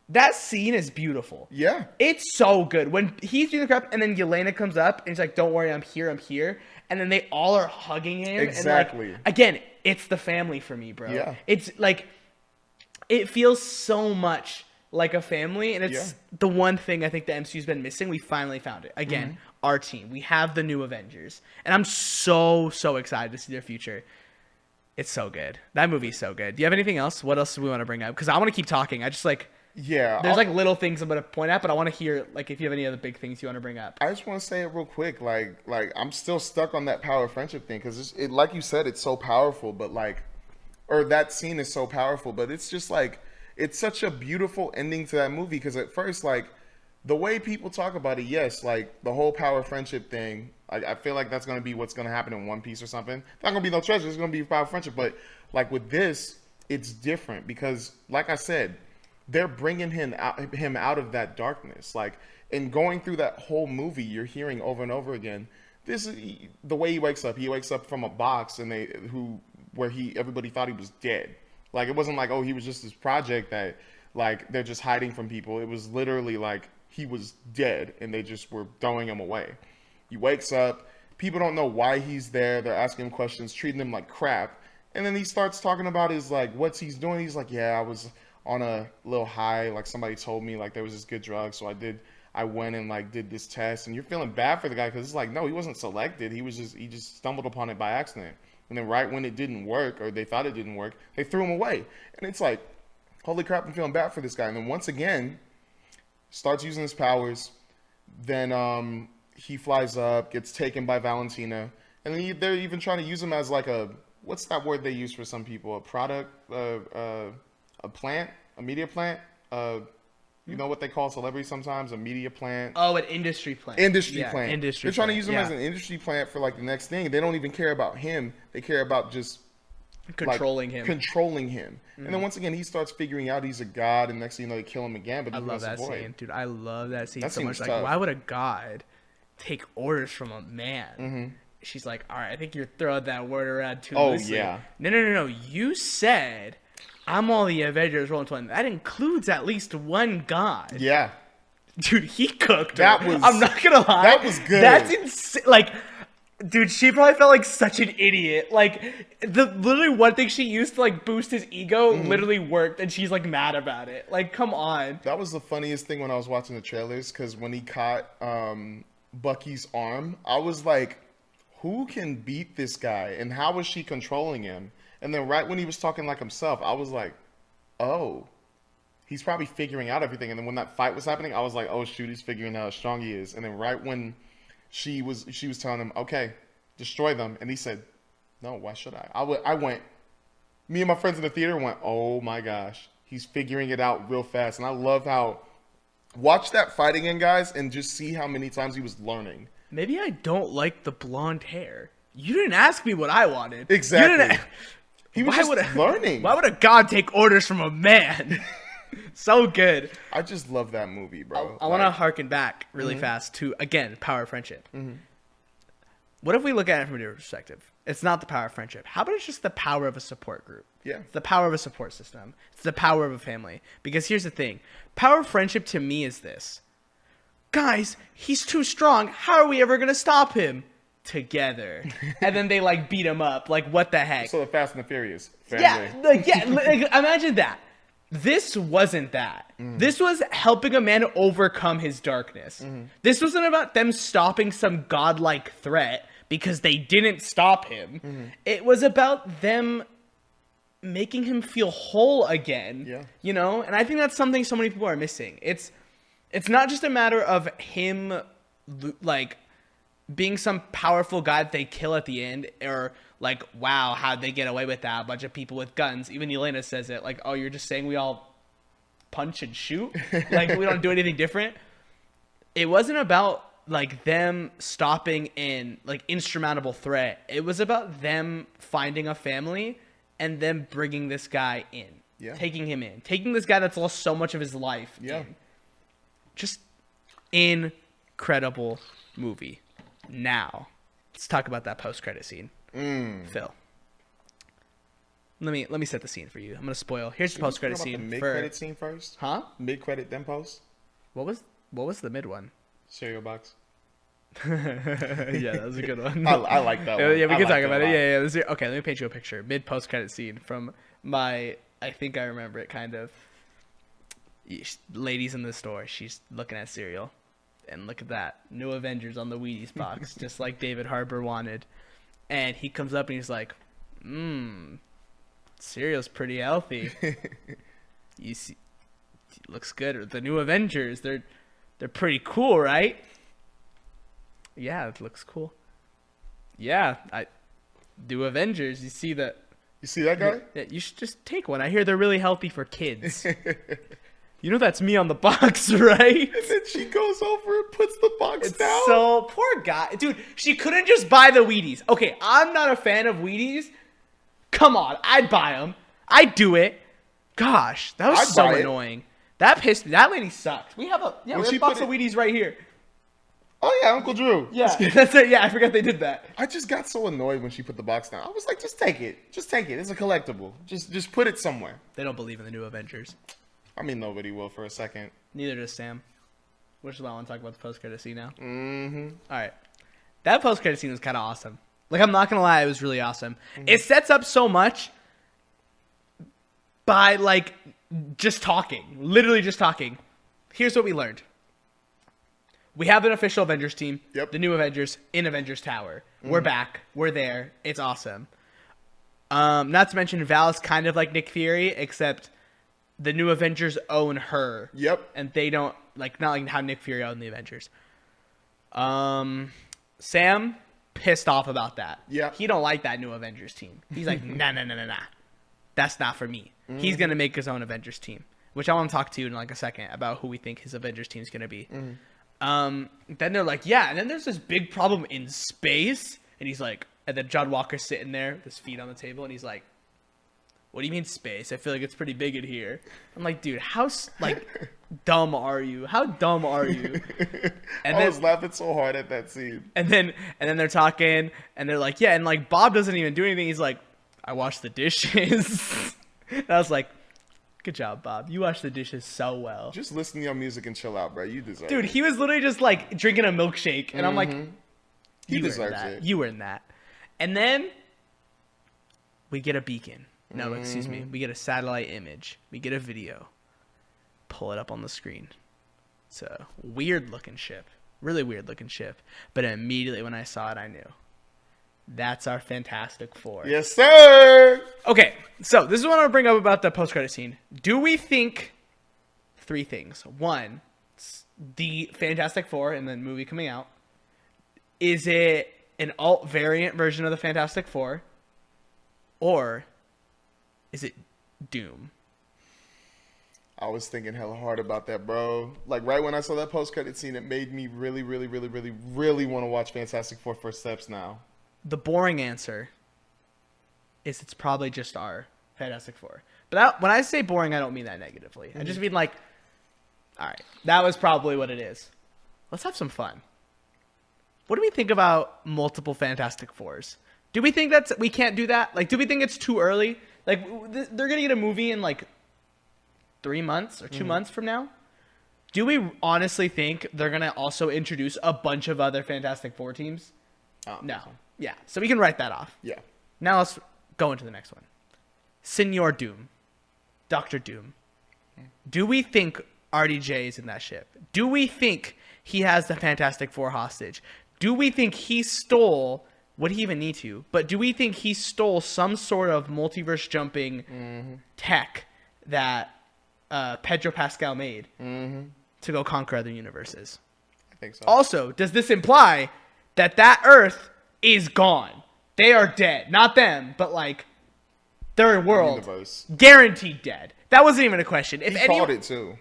That scene is beautiful.
Yeah.
It's so good. When he's doing the crap and then Yelena comes up and he's like, don't worry, I'm here. And then they all are hugging him.
Exactly.
And like, again, it's the family for me, bro.
Yeah.
It's like, it feels so much like a family. And it's the one thing I think the MCU's been missing. We finally found it. Again, our team. We have the new Avengers. And I'm so excited to see their future. It's so good. That movie's so good. Do you have anything else? What else do we want to bring up? Because I want to keep talking. I just like...
Yeah.
There's like little things I'm going to point at, but I want to hear like if you have any other big things you want to bring up.
I just want to say it real quick. Like I'm still stuck on that power of friendship thing, because it, like you said, it's so powerful, but like, or that scene is so powerful, but it's just like, it's such a beautiful ending to that movie. Because at first, like, the way people talk about it, yes, like the whole power of friendship thing, I feel like that's going to be what's going to happen in One Piece or something. It's not going to be no treasure. It's going to be power of friendship. But like with this, it's different because, like I said, they're bringing him out of that darkness. Like, in going through that whole movie, you're hearing over and over again, this is the way he wakes up. He wakes up from a box where everybody thought he was dead. Like, it wasn't like, oh, he was just this project that like they're just hiding from people. It was literally like he was dead and they just were throwing him away. He wakes up, people don't know why he's there. They're asking him questions, treating him like crap. And then he starts talking about his like what's he's doing. He's like, yeah, I was on a little high, like somebody told me like there was this good drug, so I went and like did this test. And you're feeling bad for the guy, because it's like, no, he wasn't selected, he just stumbled upon it by accident. And then right when it didn't work, or they thought it didn't work, they threw him away. And it's like, holy crap, I'm feeling bad for this guy. And then once again starts using his powers. Then he flies up, gets taken by Valentina, and then they're even trying to use him as like a, what's that word they use for some people, a product, a plant, a media plant. You know what they call celebrities sometimes? A media plant.
Oh, an industry plant.
Industry plant.
Industry.
They're trying to use him
yeah.
as an industry plant for like the next thing. They don't even care about him. They care about just
controlling
him.
Mm-hmm.
And then once again, he starts figuring out he's a god, and next thing you know, they kill him again. But
I love that scene, dude. I love that scene so much. Like, why would a god take orders from a man?
Mm-hmm.
She's like, all right, I think you're throwing that word around too loosely.
Yeah.
No. You said I'm all the Avengers rolling 20. That includes at least one god.
Yeah.
Dude, he cooked
that
her.
Was,
I'm not gonna lie.
That was good.
That's insane. Like, dude, she probably felt like such an idiot. Like, literally one thing she used to like boost his ego literally worked, and she's like mad about it. Like, come on.
That was the funniest thing when I was watching the trailers, because when he caught Bucky's arm, I was like, who can beat this guy, and how is she controlling him? And then right when he was talking like himself, I was like, oh, he's probably figuring out everything. And then when that fight was happening, I was like, oh shoot, he's figuring out how strong he is. And then right when she was telling him, okay, destroy them, and he said, no, why should I? I went, me and my friends in the theater went, oh my gosh, he's figuring it out real fast. And I love how, watch that fight again, guys, and just see how many times he was learning.
Maybe I don't like the blonde hair. You didn't ask me what I wanted.
Exactly. He was learning.
Why would a god take orders from a man? So good.
I just love that movie, bro.
I want to harken back really fast to, again, power of friendship. What if we look at it from a different perspective? It's not the power of friendship. How about it's just the power of a support group?
Yeah.
It's the power of a support system. It's the power of a family. Because here's the thing. Power of friendship to me is this. Guys, he's too strong. How are we ever going to stop him? Together. And then they like beat him up. Like, what the heck?
So the Fast and the Furious family.
Like, imagine that. This wasn't that. This was helping a man overcome his darkness. This wasn't about them stopping some godlike threat because they didn't stop him. It was about them making him feel whole again.
Yeah.
You know? And I think that's something so many people are missing. It's not just a matter of him, like, being some powerful guy that they kill at the end, or like, wow, how'd they get away with that? A bunch of people with guns. Even Elena says it, like, oh, you're just saying we all punch and shoot? Like, we don't do anything different? It wasn't about, like, them stopping an, like, insurmountable threat. It was about them finding a family and them bringing this guy in.
Yeah.
Taking him in. Taking this guy that's lost so much of his life in. Just incredible movie. Now, let's talk about that post-credit scene. Phil, let me set the scene for you. I'm gonna spoil. Here's the post-credit scene.
The mid-credit scene first.
Huh?
Mid-credit, then post.
What was the mid one?
Cereal box.
Yeah, that was a good one.
I like that one.
Yeah, we can talk about it.
Yeah.
Yeah. Okay, let me paint you a picture. Mid post-credit scene from I think I remember it kind of. Ladies in the store. She's looking at cereal. And look at that. New Avengers on the Wheaties box, just like David Harbour wanted. And he comes up and he's like, cereal's pretty healthy. You see, looks good. The New Avengers, they're pretty cool, right? Yeah, it looks cool. Yeah, New Avengers, you see that?
You see that guy?
Yeah, you should just take one. I hear they're really healthy for kids. You know that's me on the box, right?
And then she goes over and puts the box down.
So, poor guy. Dude, she couldn't just buy the Wheaties. Okay, I'm not a fan of Wheaties. Come on, I'd buy them. I'd do it. Gosh, that was so annoying. That pissed me. That lady sucked. We have a box of Wheaties right here.
Oh, yeah, Uncle Drew.
Yeah, that's it. Yeah, I forgot they did that.
I just got so annoyed when she put the box down. I was like, just take it. Just take it. It's a collectible. Just put it somewhere.
They don't believe in the New Avengers.
I mean, nobody will for a second.
Neither does Sam. Which is why I want to talk about the post-credit scene now.
Mm-hmm.
All right. That post-credit scene was kind of awesome. Like, I'm not going to lie, it was really awesome. It sets up so much by, like, just talking. Literally just talking. Here's what we learned. We have an official Avengers team.
Yep.
The New Avengers in Avengers Tower. We're back. We're there. It's awesome. Not to mention, Val is kind of like Nick Fury, except the New Avengers own her.
Yep.
And they don't, like, not like how Nick Fury owned the Avengers. Sam, pissed off about that.
Yeah.
He don't like that New Avengers team. He's like, nah. That's not for me. He's going to make his own Avengers team, which I want to talk to you in like a second about who we think his Avengers team is going to be. Then they're like, yeah. And then there's this big problem in space. And he's like, and then John Walker's sitting there with his feet on the table. And he's like, what do you mean space? I feel like it's pretty big in here. I'm like, dude, how, like, dumb are you? How dumb are you? And
I was laughing so hard at that scene.
And then they're talking, and they're like, yeah, and, like, Bob doesn't even do anything. He's like, I wash the dishes. And I was like, good job, Bob. You wash the dishes so well.
Just listen to your music and chill out, bro. You deserve it.
Dude, he was literally just, like, drinking a milkshake. And I'm like,
he
you
deserves
earned that.
it.
You earned that. And then we get a beacon. No, excuse me. We get a satellite image. We get a video. Pull it up on the screen. It's a weird-looking ship. Really weird-looking ship. But immediately when I saw it, I knew. That's our Fantastic Four.
Yes, sir!
Okay, so this is what I want to bring up about the post-credit scene. Do we think three things? One, the Fantastic Four and the movie coming out. Is it an alt variant version of the Fantastic Four? Or is it Doom?
I was thinking hella hard about that, bro. Like, right when I saw that post-credit scene, it made me really want to watch Fantastic Four First Steps now.
The boring answer is it's probably just our Fantastic Four. But when I say boring, I don't mean that negatively. I just mean like, all right, that was probably what it is. Let's have some fun. What do we think about multiple Fantastic Fours? Do we think we can't do that? Like, do we think it's too early? Like, they're gonna get a movie in like 3 months or 2 months from now. Do we honestly think they're gonna also introduce a bunch of other Fantastic Four teams? No. Yeah. So we can write that off.
Yeah.
Now let's go into the next one. Senor Doom, Doctor Doom. Do we think RDJ is in that ship? Do we think he has the Fantastic Four hostage? Do we think he stole? Would he even need to? But do we think he stole some sort of multiverse jumping tech that Pedro Pascal made to go conquer other universes?
I think so.
Also, does this imply that Earth is gone? They are dead. Not them, but like third world.
Universe.
Guaranteed dead. That wasn't even a question. If
He called it too.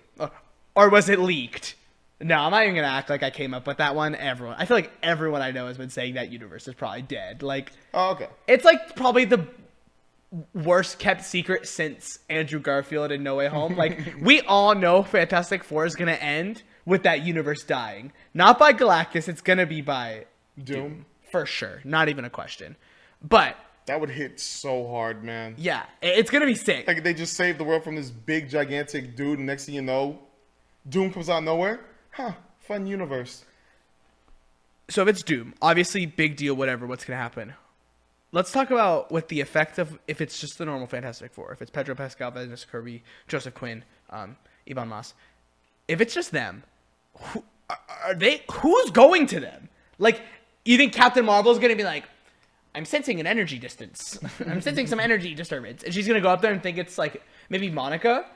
Or was it leaked? No, I'm not even going to act like I came up with that one. I feel like everyone I know has been saying that universe is probably dead. Like,
oh, okay.
It's like probably the worst kept secret since Andrew Garfield in No Way Home. Like, we all know Fantastic Four is going to end with that universe dying. Not by Galactus, it's going to be by Doom. For sure. Not even a question. But
that would hit so hard, man.
Yeah, it's going to be sick.
Like, they just saved the world from this big, gigantic dude, and next thing you know, Doom comes out of nowhere. Huh, fun universe.
So if it's Doom, obviously big deal, whatever, what's going to happen? Let's talk about what the effect of if it's just the normal Fantastic Four. If it's Pedro Pascal, Vanessa Kirby, Joseph Quinn, Ivan Moss. If it's just them, who's going to them? Like, you think Captain Marvel is going to be like, I'm sensing an energy distance. I'm sensing some energy disturbance. And she's going to go up there and think it's like maybe Monica.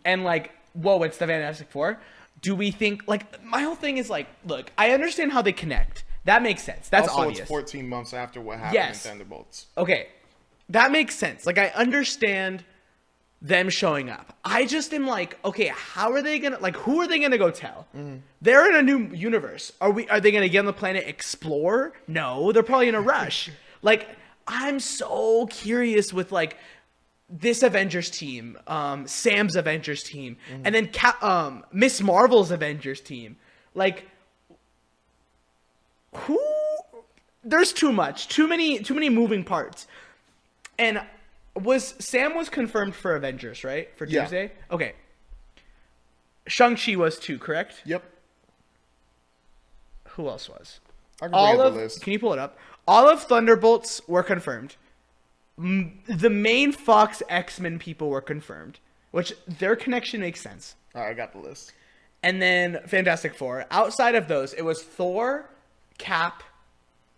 And like, whoa, it's the Fantastic Four. Do we think, like, my whole thing is like, look, I understand how they connect. That makes sense. That's
also,
obvious.
It's 14 months after what happened in Thunderbolts.
Okay. That makes sense. Like, I understand them showing up. I just am like, okay, how are they going to, like, who are they going to go tell? They're in a new universe. Are they going to get on the planet, explore? No, they're probably in a rush. Like, I'm so curious with, like, this Avengers team, Sam's Avengers team, and then Miss Marvel's Avengers team. Like, who? There's too much, too many moving parts. And Sam was confirmed for Avengers, right? For Tuesday. Yeah. Okay. Shang-Chi was too, correct?
Yep.
Who else was?
I can read the list.
Can you pull it up? All of Thunderbolts were confirmed. The main Fox X-Men people were confirmed, which their connection makes sense.
All right, I got the list.
And then Fantastic Four. Outside of those, it was Thor, Cap,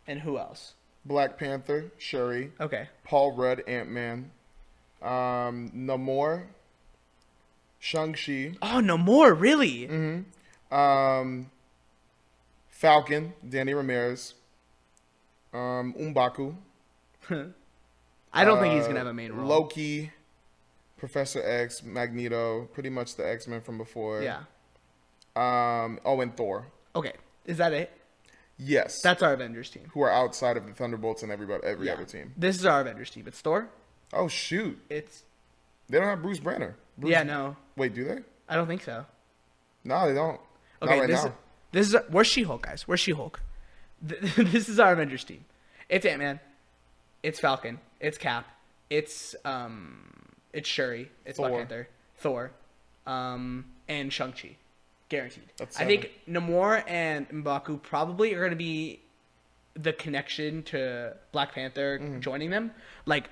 and who else?
Black Panther, Shuri.
Okay.
Paul Rudd, Ant-Man. Namor, Shang-Chi.
Oh, Namor, really?
Mm-hmm. Falcon, Danny Ramirez. M'Baku.
I don't think he's going to have a main role.
Loki, Professor X, Magneto, pretty much the X-Men from before.
Yeah.
And Thor.
Okay. Is that it?
Yes.
That's our Avengers team.
Who are outside of the Thunderbolts and every other team.
This is our Avengers team. It's Thor.
Oh, shoot.
They
don't have Bruce Banner.
No.
Wait, do they?
I don't think so.
No, they don't.
Okay,
Not right now.
Where's She-Hulk, guys? Where's She-Hulk? This is our Avengers team. It's Ant-Man. It's Falcon. It's Cap. It's Shuri. It's
Thor.
Black Panther. Thor. And Shang-Chi. Guaranteed.
That's
I think Namor and M'Baku probably are going to be the connection to Black Panther joining them. Like,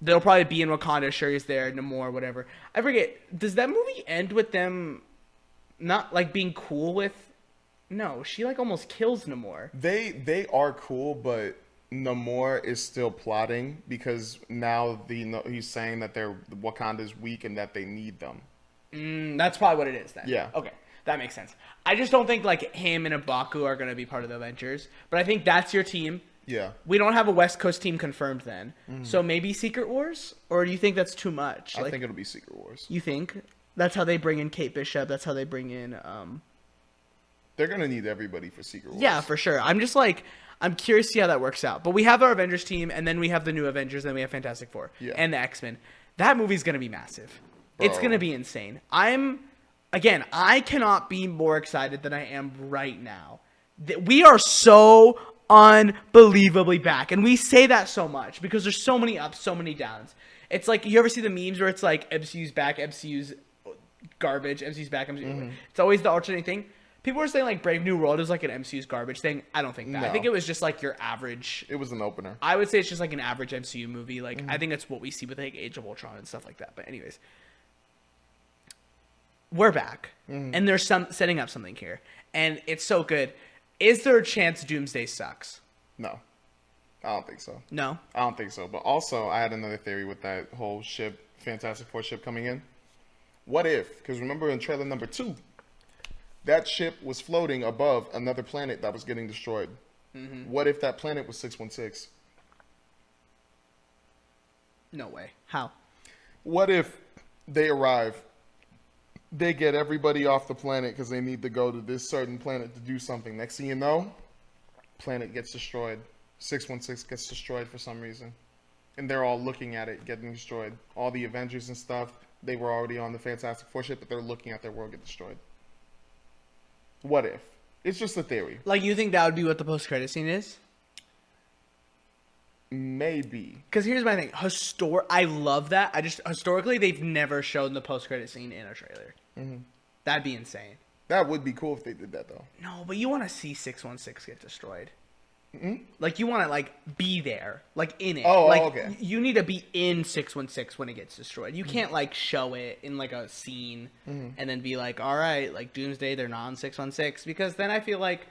they'll probably be in Wakanda. Shuri's there. Namor, whatever. I forget. Does that movie end with them not, like, being cool with... No, she, like, almost kills Namor.
They are cool, but Namor is still plotting because now he's saying that Wakanda's weak and that they need them.
That's probably what it is then.
Yeah.
Okay, that makes sense. I just don't think like him and M'Baku are going to be part of the Avengers, but I think that's your team.
Yeah.
We don't have a West Coast team confirmed then, so maybe Secret Wars, or do you think that's too much?
I think it'll be Secret Wars.
You think that's how they bring in Kate Bishop? That's how they bring in.
They're gonna need everybody for Secret Wars.
Yeah, for sure. I'm curious to see how that works out. But we have our Avengers team, and then we have the new Avengers, and we have Fantastic Four and the X-Men. That movie's gonna be massive. Bro. It's gonna be insane. I cannot be more excited than I am right now. We are so unbelievably back. And we say that so much because there's so many ups, so many downs. It's like, you ever see the memes where it's like MCU's back, MCU's garbage, MCU's back, MCU. Mm-hmm. It's always the alternating thing. People were saying like Brave New World is like an MCU's garbage thing. I don't think that.
No.
I think it was just like your average.
It was an opener.
I would say it's just like an average MCU movie. Like I think that's what we see with like Age of Ultron and stuff like that. But anyways, we're back, and there's some setting up something here, and it's so good. Is there a chance Doomsday sucks?
No, I don't think so.
No,
I don't think so. But also, I had another theory with that whole ship, Fantastic Four ship coming in. What if? Because remember in trailer number 2. That ship was floating above another planet that was getting destroyed. Mm-hmm. What if that planet was 616?
No way. How?
What if they arrive, they get everybody off the planet because they need to go to this certain planet to do something. Next thing you know, planet gets destroyed. 616 gets destroyed for some reason. And they're all looking at it getting destroyed. All the Avengers and stuff, they were already on the Fantastic Four ship, but they're looking at their world get destroyed. What if? It's just a theory.
Like, you think that would be what the post-credit scene is?
Maybe.
Because here's my thing. I love that. Historically, they've never shown the post-credit scene in a trailer. Mm-hmm. That'd be insane.
That would be cool if they did that, though.
No, but you want to see 616 get destroyed. Mm-hmm. Like, you want to, like, be there. Like, in it.
Oh,
like,
okay.
You need to be in 616 when it gets destroyed. You can't, like, show it in, like, a scene and then be like, all right, like, Doomsday, they're not on 616. Because then I feel like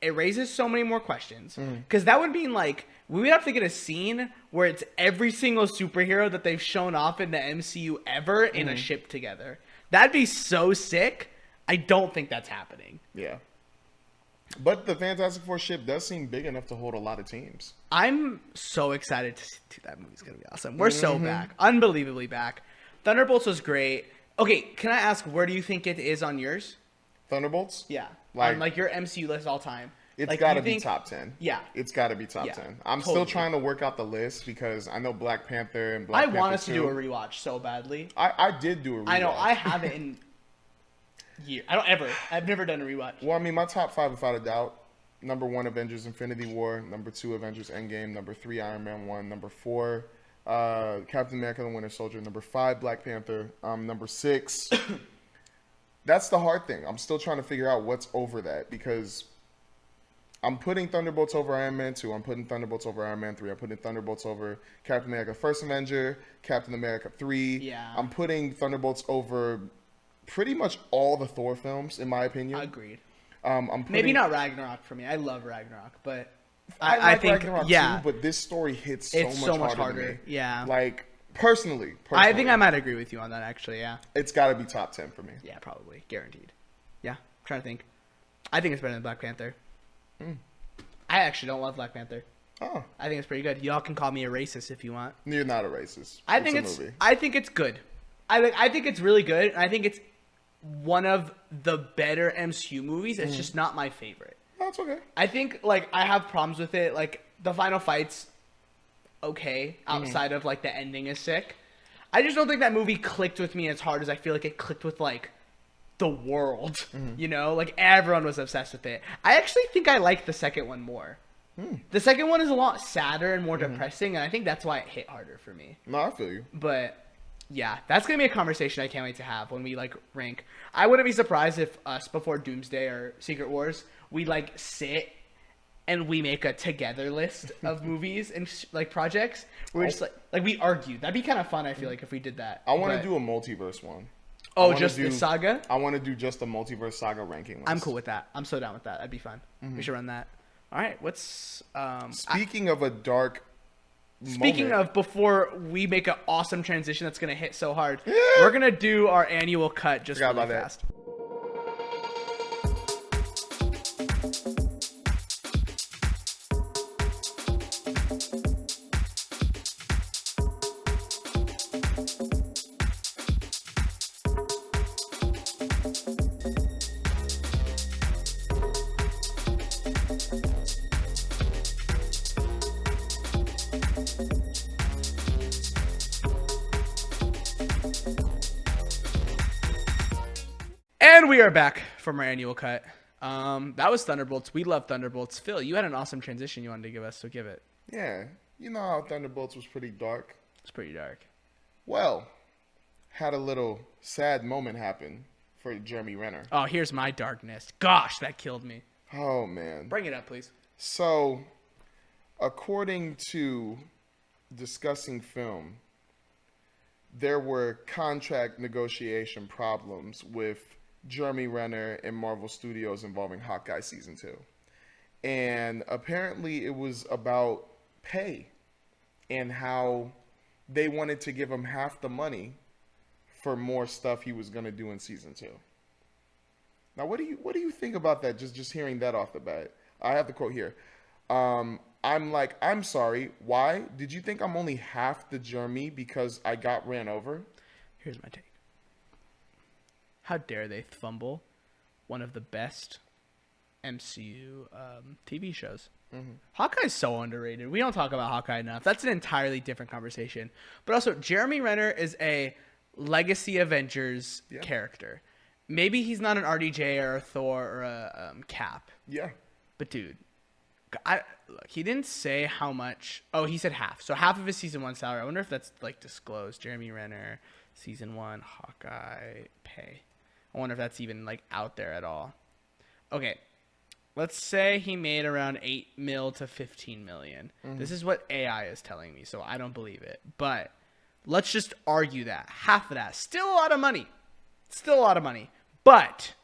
it raises so many more questions. Because that would mean, like, we would have to get a scene where it's every single superhero that they've shown off in the MCU ever in a ship together. That'd be so sick. I don't think that's happening.
Yeah. But the Fantastic Four ship does seem big enough to hold a lot of teams. I'm
so excited to see that movie's going to be awesome. We're so back. Unbelievably back. Thunderbolts was great. Okay, can I ask, where do you think it is on yours?
Thunderbolts?
Yeah. On, like, your MCU list all time.
It's
like,
got to be top 10.
Yeah.
It's got to be top 10. I'm still trying to work out the list because I know Black Panther and Black Panther
I want us
2.
to do a rewatch so badly.
I did do a rewatch.
I know. I haven't in years. I've never done a rewatch.
Well, I mean, my top 5, without a doubt. Number 1, Avengers Infinity War. Number 2, Avengers Endgame. Number 3, Iron Man 1. Number 4, Captain America the Winter Soldier. Number 5, Black Panther. Number 6. That's the hard thing. I'm still trying to figure out what's over that because I'm putting Thunderbolts over Iron Man 2. I'm putting Thunderbolts over Iron Man 3. I'm putting Thunderbolts over Captain America First Avenger, Captain America 3.
Yeah.
I'm putting Thunderbolts over pretty much all the Thor films, in my opinion.
Agreed.
Maybe
not Ragnarok for me. I love Ragnarok, but
I think
Ragnarok
too, but this story hits so much harder. To me.
Yeah.
Like, personally,
I think I might agree with you on that, actually, yeah.
It's got to be top 10 for me.
Yeah, probably. Guaranteed. Yeah, I'm trying to think. I think it's better than Black Panther. I actually don't love Black Panther.
Oh.
I think it's pretty good. Y'all can call me a racist if you want.
You're not a racist.
I think it's good. I think it's really good. I think it's one of the better MCU movies. It's just not my favorite.
That's okay.
I think, like, I have problems with it. Like, the final fight's okay outside of, like, the ending is sick. I just don't think that movie clicked with me as hard as I feel like it clicked with, like, the world. You know? Like, everyone was obsessed with it. I actually think I like the second one more. The second one is a lot sadder and more depressing, and I think that's why it hit harder for me.
No, I feel you.
But yeah, that's going to be a conversation I can't wait to have when we, like, rank. I wouldn't be surprised if us, before Doomsday or Secret Wars, we, like, sit and we make a together list of movies and, like, projects. We're just, like, we argue. That'd be kind of fun, I feel like, if we did that.
I want to do a multiverse one.
Oh, just the saga?
I want to do just a multiverse saga ranking list.
I'm cool with that. I'm so down with that. That'd be fun. We should run that. All right, what's...
Speaking of a dark...
Speaking of, before we make an awesome transition that's going to hit so hard, we're going to do our annual cut just really fast. And we are back from our annual cut. That was Thunderbolts. We love Thunderbolts. Phil, you had an awesome transition you wanted to give us, so give it.
Yeah. You know how Thunderbolts was pretty dark.
It's pretty dark.
Well, had a little sad moment happen for Jeremy Renner.
Oh, here's my darkness. Gosh, that killed me.
Oh, man.
Bring it up, please.
So, according to Discussing Film, there were contract negotiation problems with Jeremy Renner and Marvel Studios involving Hawkeye Season 2. And apparently it was about pay and how they wanted to give him half the money for more stuff he was going to do in Season 2. Now, what do you think about that? Just hearing that off the bat. I have the quote here. I'm sorry. Why? Did you think I'm only half the Jeremy because I got ran over?
Here's my take. How dare they fumble one of the best MCU TV shows? Mm-hmm. Hawkeye's so underrated. We don't talk about Hawkeye enough. That's an entirely different conversation. But also, Jeremy Renner is a Legacy Avengers character. Maybe he's not an RDJ or a Thor or a Cap.
Yeah.
But dude, look, he didn't say how much. Oh, he said half. So half of his season 1 salary. I wonder if that's like disclosed. Jeremy Renner, season 1, Hawkeye pay. I wonder if that's even like out there at all. Okay, let's say he made around 8 mil to 15 million. Mm-hmm. This is what AI is telling me, so I don't believe it. But let's just argue that half of that, still a lot of money. Still a lot of money. But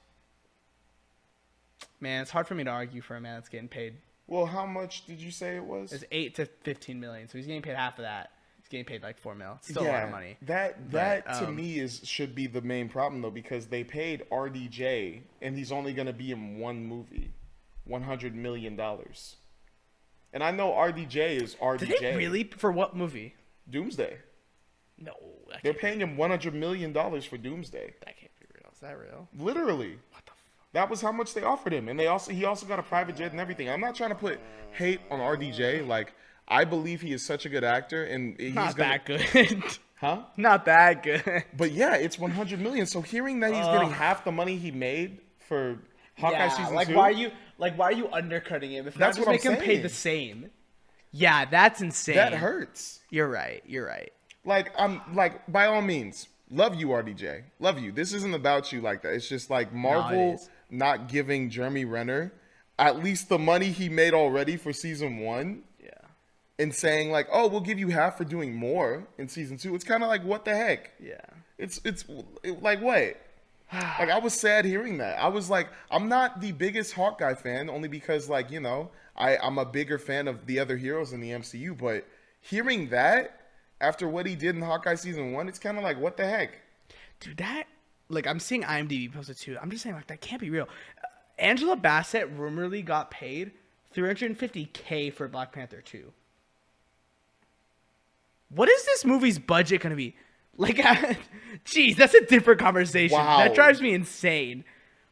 man, it's hard for me to argue for a man that's getting paid.
Well, how much did you say it was?
It's 8 to 15 million. So he's getting paid half of that. He's getting paid like 4 mil. It's still a lot of money.
That to me should be the main problem though, because they paid RDJ and he's only going to be in one movie, $100 million. And I know RDJ is RDJ.
Did they really? For what movie?
Doomsday.
No.
They're paying him $100 million for Doomsday.
That can't be real. Is that real?
Literally. What the fuck? That was how much they offered him. And he also got a private jet and everything. I'm not trying to put hate on RDJ. Like, I believe he is such a good actor. And he's
not that good.
Huh?
Not that good.
But yeah, it's $100 million. So hearing that he's getting half the money he made for Hawkeye season 2.
Why are you undercutting him? If that's what I'm saying. Him pay the same. Yeah, that's insane.
That hurts.
You're right.
Like, by all means, love you, RDJ. Love you. This isn't about you like that. It's just like Marvel not giving Jeremy Renner at least the money he made already for season 1.
Yeah.
And saying like, oh, we'll give you half for doing more in season 2. It's kind of like, what the heck?
Yeah.
It's like, what? Like, I was sad hearing that. I was like, I'm not the biggest Hawkeye fan, only because, like, you know, I'm a bigger fan of the other heroes in the MCU. But hearing that after what he did in Hawkeye season 1, it's kind of like, what the heck?
Dude, like, I'm seeing IMDb posted too. I'm just saying, like, that can't be real. Angela Bassett rumorly got paid $350K for Black Panther 2. What is this movie's budget going to be? Like, geez, that's a different conversation. Wow. That drives me insane.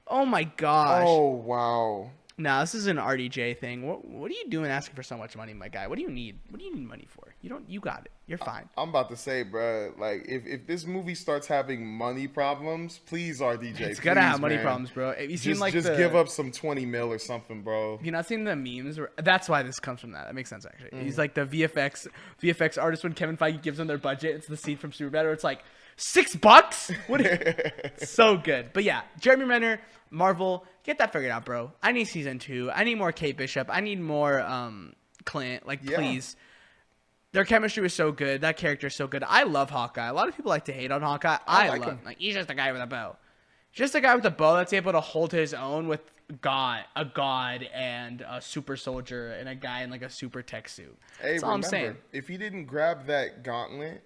Oh my gosh.
Oh, wow.
Nah, this is an RDJ thing. What are you doing asking for so much money, my guy? What do you need? What do you need money for? You got it. You're fine.
I'm about to say, bro, like, if this movie starts having money problems, please, RDJ,
it's gonna have money problems, bro. You seem like
just give up some 20 mil or something, bro.
You not seen the memes? That's why this comes from that. That makes sense, actually. He's like the VFX artist when Kevin Feige gives them their budget. It's the scene from Superbad where it's like $6. What? So good. But yeah, Jeremy Renner, Marvel, get that figured out, bro. I need season 2. I need more Kate Bishop. I need more Clint. Like, please. Their chemistry was so good. That character is so good. I love Hawkeye. A lot of people like to hate on Hawkeye. I love him. Like, he's just a guy with a bow. Just a guy with a bow that's able to hold his own with a god and a super soldier and a guy in like a super tech suit.
Hey, that's all I'm saying. If he didn't grab that gauntlet.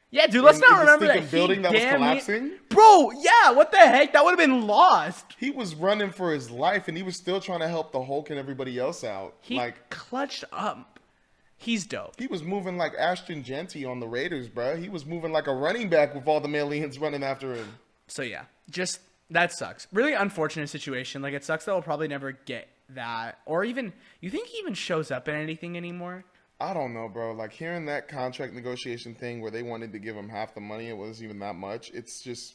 Yeah, dude, let's not remember that
building that was collapsing.
Bro, yeah, what the heck? That would have been lost.
He was running for his life, and he was still trying to help the Hulk and everybody else out.
He clutched up. He's dope.
He was moving like Ashton Genty on the Raiders, bro. He was moving like a running back with all the aliens running after him.
So, yeah, just that sucks. Really unfortunate situation. Like, it sucks that we'll probably never get that. Or even, you think he even shows up in anything anymore?
I don't know, bro. Like, hearing that contract negotiation thing where they wanted to give him half the money, it wasn't even that much. It's just,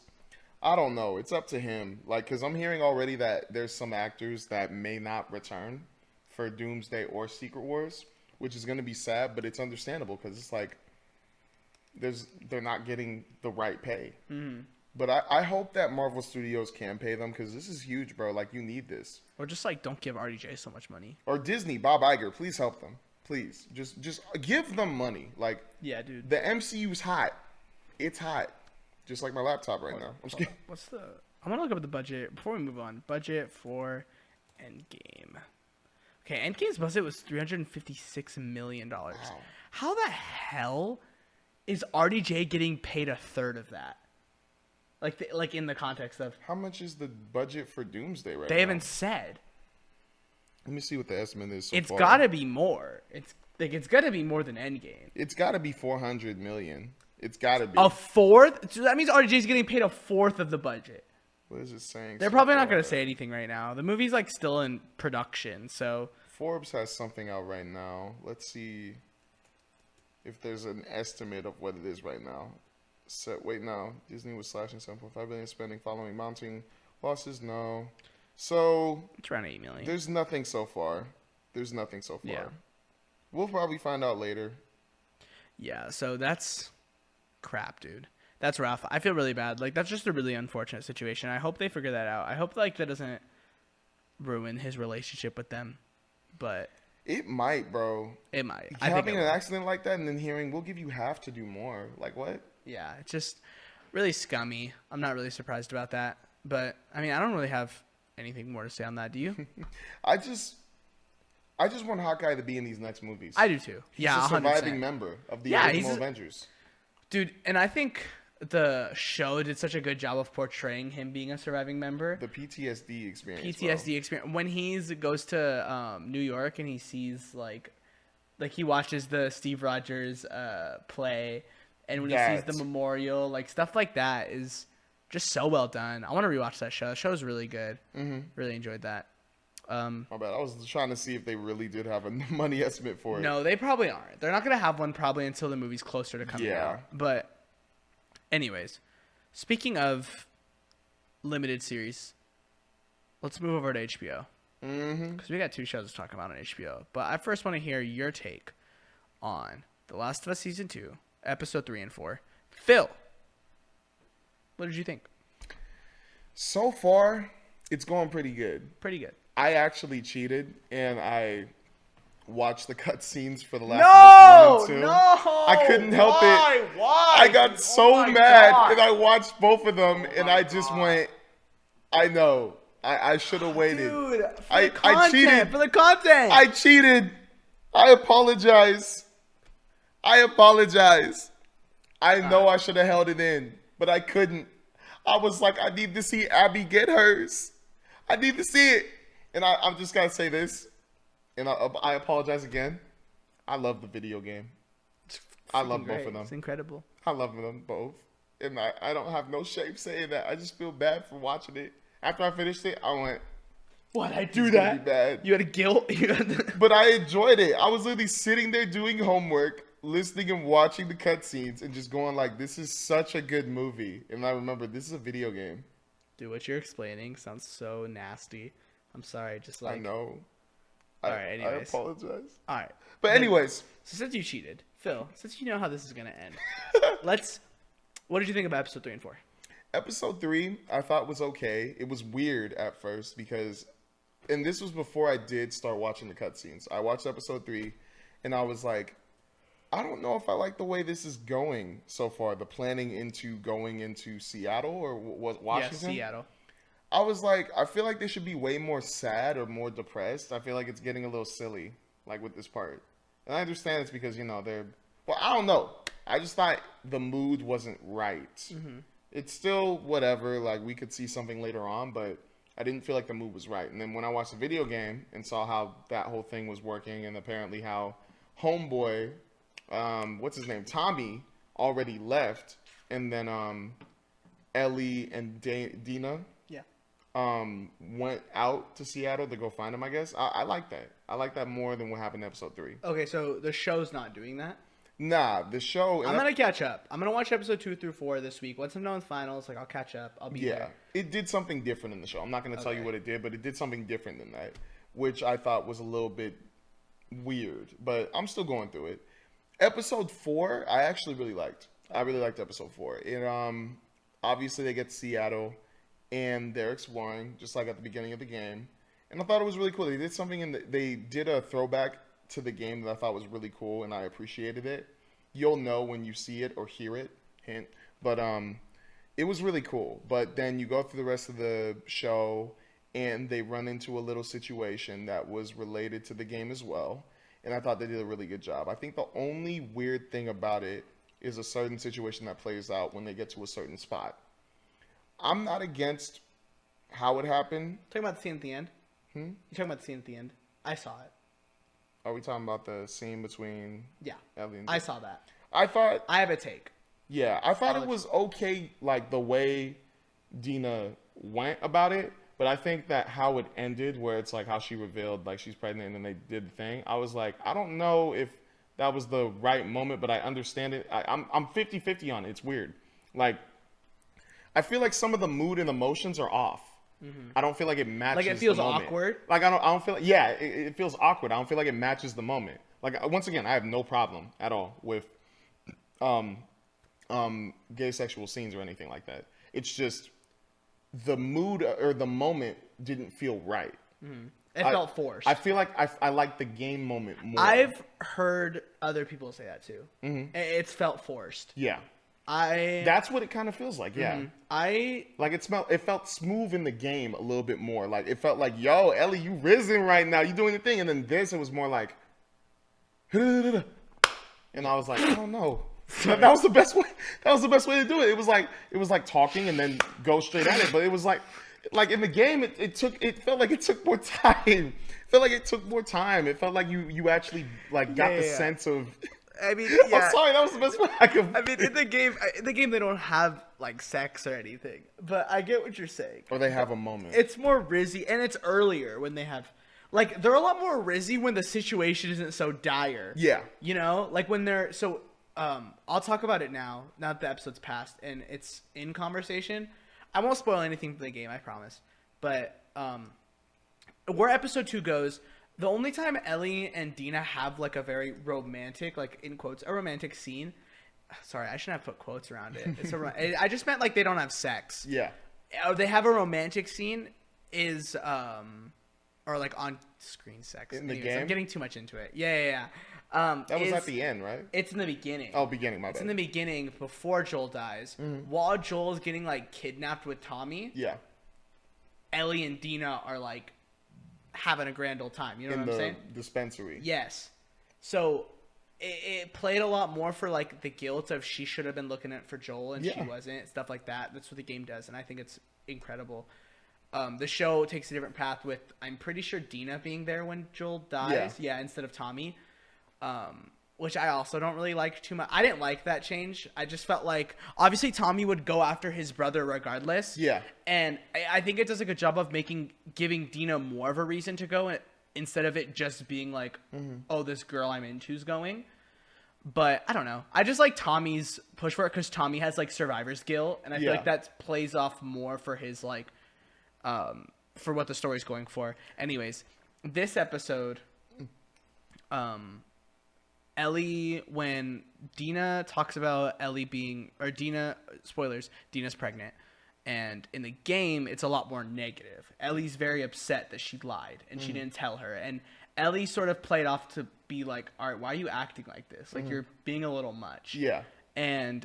I don't know. It's up to him. Like, because I'm hearing already that there's some actors that may not return for Doomsday or Secret Wars, which is going to be sad, but it's understandable because it's like they're not getting the right pay. Mm-hmm. But I hope that Marvel Studios can pay them because this is huge, bro. Like, you need this.
Or just like don't give RDJ so much money.
Or Disney, Bob Iger, please help them. Please, just give them money. Like,
yeah, dude.
The MCU's hot. It's hot. Just like my laptop right now. I'm just kidding.
What's the? I'm gonna look up the budget before we move on. Budget for Endgame. Okay, Endgame's budget was $356 million. Wow. How the hell is RDJ getting paid a third of that? Like in the context of
how much is the budget for Doomsday right now?
They haven't said.
Let me see what the estimate is.
It's got to be more. It's got to be more than Endgame.
It's got to be $400 million. It's got to be
a fourth. So that means RDJ's getting paid a fourth of the budget.
What is it saying?
They're probably not going to say anything right now. The movie's like still in production, so
Forbes has something out right now. Let's see if there's an estimate of what it is right now. Wait, no. Disney was slashing 7.5 billion spending following mounting losses. No. So
it's around 8 million.
There's nothing so far. Yeah. We'll probably find out later.
Yeah, so that's crap, dude. That's rough. I feel really bad. Like, that's just a really unfortunate situation. I hope they figure that out. I hope like that doesn't ruin his relationship with them. But
it might, bro.
It might.
Having an accident like that and then hearing we'll give you half to do more. Like, what?
Yeah, it's just really scummy. I'm not really surprised about that. But I mean, I don't really have anything more to say on that. Do you?
I just want Hawkeye to be in these next movies.
I do too.
He's a surviving member of the original Avengers.
Dude, and I think the show did such a good job of portraying him being a surviving member.
The PTSD experience.
Experience. When he goes to New York and he sees like he watches the Steve Rogers play, and when he sees the memorial, like stuff like that is just so well done. I want to rewatch that show. The show's really good. Mm-hmm. Really enjoyed that.
My bad. I was trying to see if they really did have a money estimate for it.
No, they probably aren't. They're not going to have one probably until the movie's closer to coming out. But anyways, speaking of limited series, let's move over to HBO. Because we got 2 shows to talk about on HBO. But I first want to hear your take on The Last of Us Season 2, Episode 3 and 4. Phil, what did you think?
So far, it's going pretty good.
Pretty good.
I actually cheated, and I watched the cutscenes for The Last of Us 1 and 2.
No!
I couldn't help it.
Why?
I got so mad, and I watched both of them, and I just went, I know. I should have waited.
Dude,
I cheated.
For the content.
I cheated. I apologize. I know I should have held it in, but I couldn't. I was like, I need to see Abby get hers. I need to see it. And I'm just going to say this, and I apologize again. I love the video game. I love both of them.
It's incredible.
I love them both. And I don't have no shame saying that. I just feel bad for watching it. After I finished it, I went,
what, I do that?
Bad.
You had a guilt?
But I enjoyed it. I was literally sitting there doing homework, listening and watching the cutscenes, and just going like, this is such a good movie. And I remember, this is a video game.
Dude, what you're explaining sounds so nasty. I'm sorry, just like...
I know.
All right, anyways.
I apologize.
All right.
But anyways.
So since you cheated, Phil, since you know how this is going to end, what did you think about episode 3 and 4?
Episode 3, I thought was okay. It was weird at first because... And this was before I did start watching the cutscenes. I watched episode 3, and I was like, I don't know if I like the way this is going so far. The planning into going into Seattle or Washington?
Yeah, Seattle.
I was like, I feel like they should be way more sad or more depressed. I feel like it's getting a little silly, like with this part. And I understand it's because, they're... Well, I don't know. I just thought the mood wasn't right. Mm-hmm. It's still whatever. Like, we could see something later on, but I didn't feel like the mood was right. And then when I watched the video game and saw how that whole thing was working and apparently how Homeboy, what's his name, Tommy, already left. And then Ellie and Dina... went out to Seattle to go find him, I guess. I like that. I like that more than what happened in episode 3.
Okay, so the show's not doing that?
Nah, the show.
I'm gonna catch up. I'm gonna watch episode 2 through 4 this week. Once I'm done with finals, like I'll catch up. I'll be there.
It did something different in the show. I'm not gonna tell you what it did, but it did something different than that, which I thought was a little bit weird. But I'm still going through it. Episode 4, I actually really liked. I really liked episode 4. It obviously they get to Seattle, and they're exploring just like at the beginning of the game, and I thought it was really cool. They did something they did a throwback to the game that I thought was really cool, and I appreciated it. You'll know when you see it or hear it, hint. But it was really cool. But then you go through the rest of the show, and they run into a little situation that was related to the game as well. And I thought they did a really good job. I think the only weird thing about it is a certain situation that plays out when they get to a certain spot. I'm not against how it happened.
Talking about the scene at the end? You talking about the scene at the end? I saw it.
Are we talking about the scene between Ellie and
I saw that.
I thought...
I have a take.
Yeah, I thought it was okay, like, the way Dina went about it. But I think that how it ended, where it's like how she revealed, like, she's pregnant and then they did the thing. I was like, I don't know if that was the right moment, but I understand it. I'm 50-50 on it. It's weird. Like, I feel like some of the mood and emotions are off. I don't feel like it matches.
Like it feels
the moment.
awkward.
Like I don't feel like it feels awkward. I don't feel like it matches the moment. Like once again, I have no problem at all with gay sexual scenes or anything like that. It's just the mood or the moment didn't feel right.
It felt forced.
I feel like I like the game moment more.
I've heard other people say that too. It's felt forced.
Yeah. That's what it kind of feels like, yeah. It felt smooth in the game a little bit more. Like it felt like, yo, Ellie, you risen right now. You doing the thing. And then this, it was more like, and I was like, I don't know. That was the best way. That was the best way to do it. It was like talking and then go straight at it. But it was like in the game, it felt like it took more time. It felt like it took more time. It felt like you actually like got the sense of.
I mean,
I'm sorry, that was the best way I could.
I mean, in the game, they don't have like sex or anything, but I get what you're saying.
Or they have a moment.
It's more rizzy, and it's earlier when they have, like, they're a lot more rizzy when the situation isn't so dire.
Yeah.
You know, like when they're so. I'll talk about it now. Now that the episode's passed and it's in conversation. I won't spoil anything for the game, I promise. But where episode 2 goes. The only time Ellie and Dina have, like, a very romantic, like, in quotes, a romantic scene. Sorry, I shouldn't have put quotes around it. I just meant, like, they don't have sex.
Yeah.
They have a romantic scene is, or, like, on-screen sex.
In the game?
I'm getting too much into it. Yeah.
That was at the end, right?
It's in the beginning.
Oh, beginning, my bad.
It's in the beginning, before Joel dies. While Joel is getting, like, kidnapped with Tommy.
Yeah.
Ellie and Dina are, like, having a grand old time. You know what I'm saying?
In the dispensary.
Yes. So it played a lot more for like the guilt of she should have been looking at for Joel and she wasn't. Stuff like that. That's what the game does, and I think it's incredible. The show takes a different path with, I'm pretty sure, Dina being there when Joel dies. Yeah, instead of Tommy. Which I also don't really like too much. I didn't like that change. I just felt like, obviously, Tommy would go after his brother regardless.
Yeah.
And I think it does a good job of giving Dina more of a reason to go instead of it just being like, oh, this girl I'm into's going. But I don't know. I just like Tommy's push for it because Tommy has like survivor's guilt. And I feel like that plays off more for his like, for what the story's going for. Anyways, this episode, Ellie, when Dina talks about Ellie being, or Dina, spoilers, Dina's pregnant. And in the game, it's a lot more negative. Ellie's very upset that she lied and she didn't tell her. And Ellie sort of played off to be like, all right, why are you acting like this? Like, you're being a little much.
Yeah.
And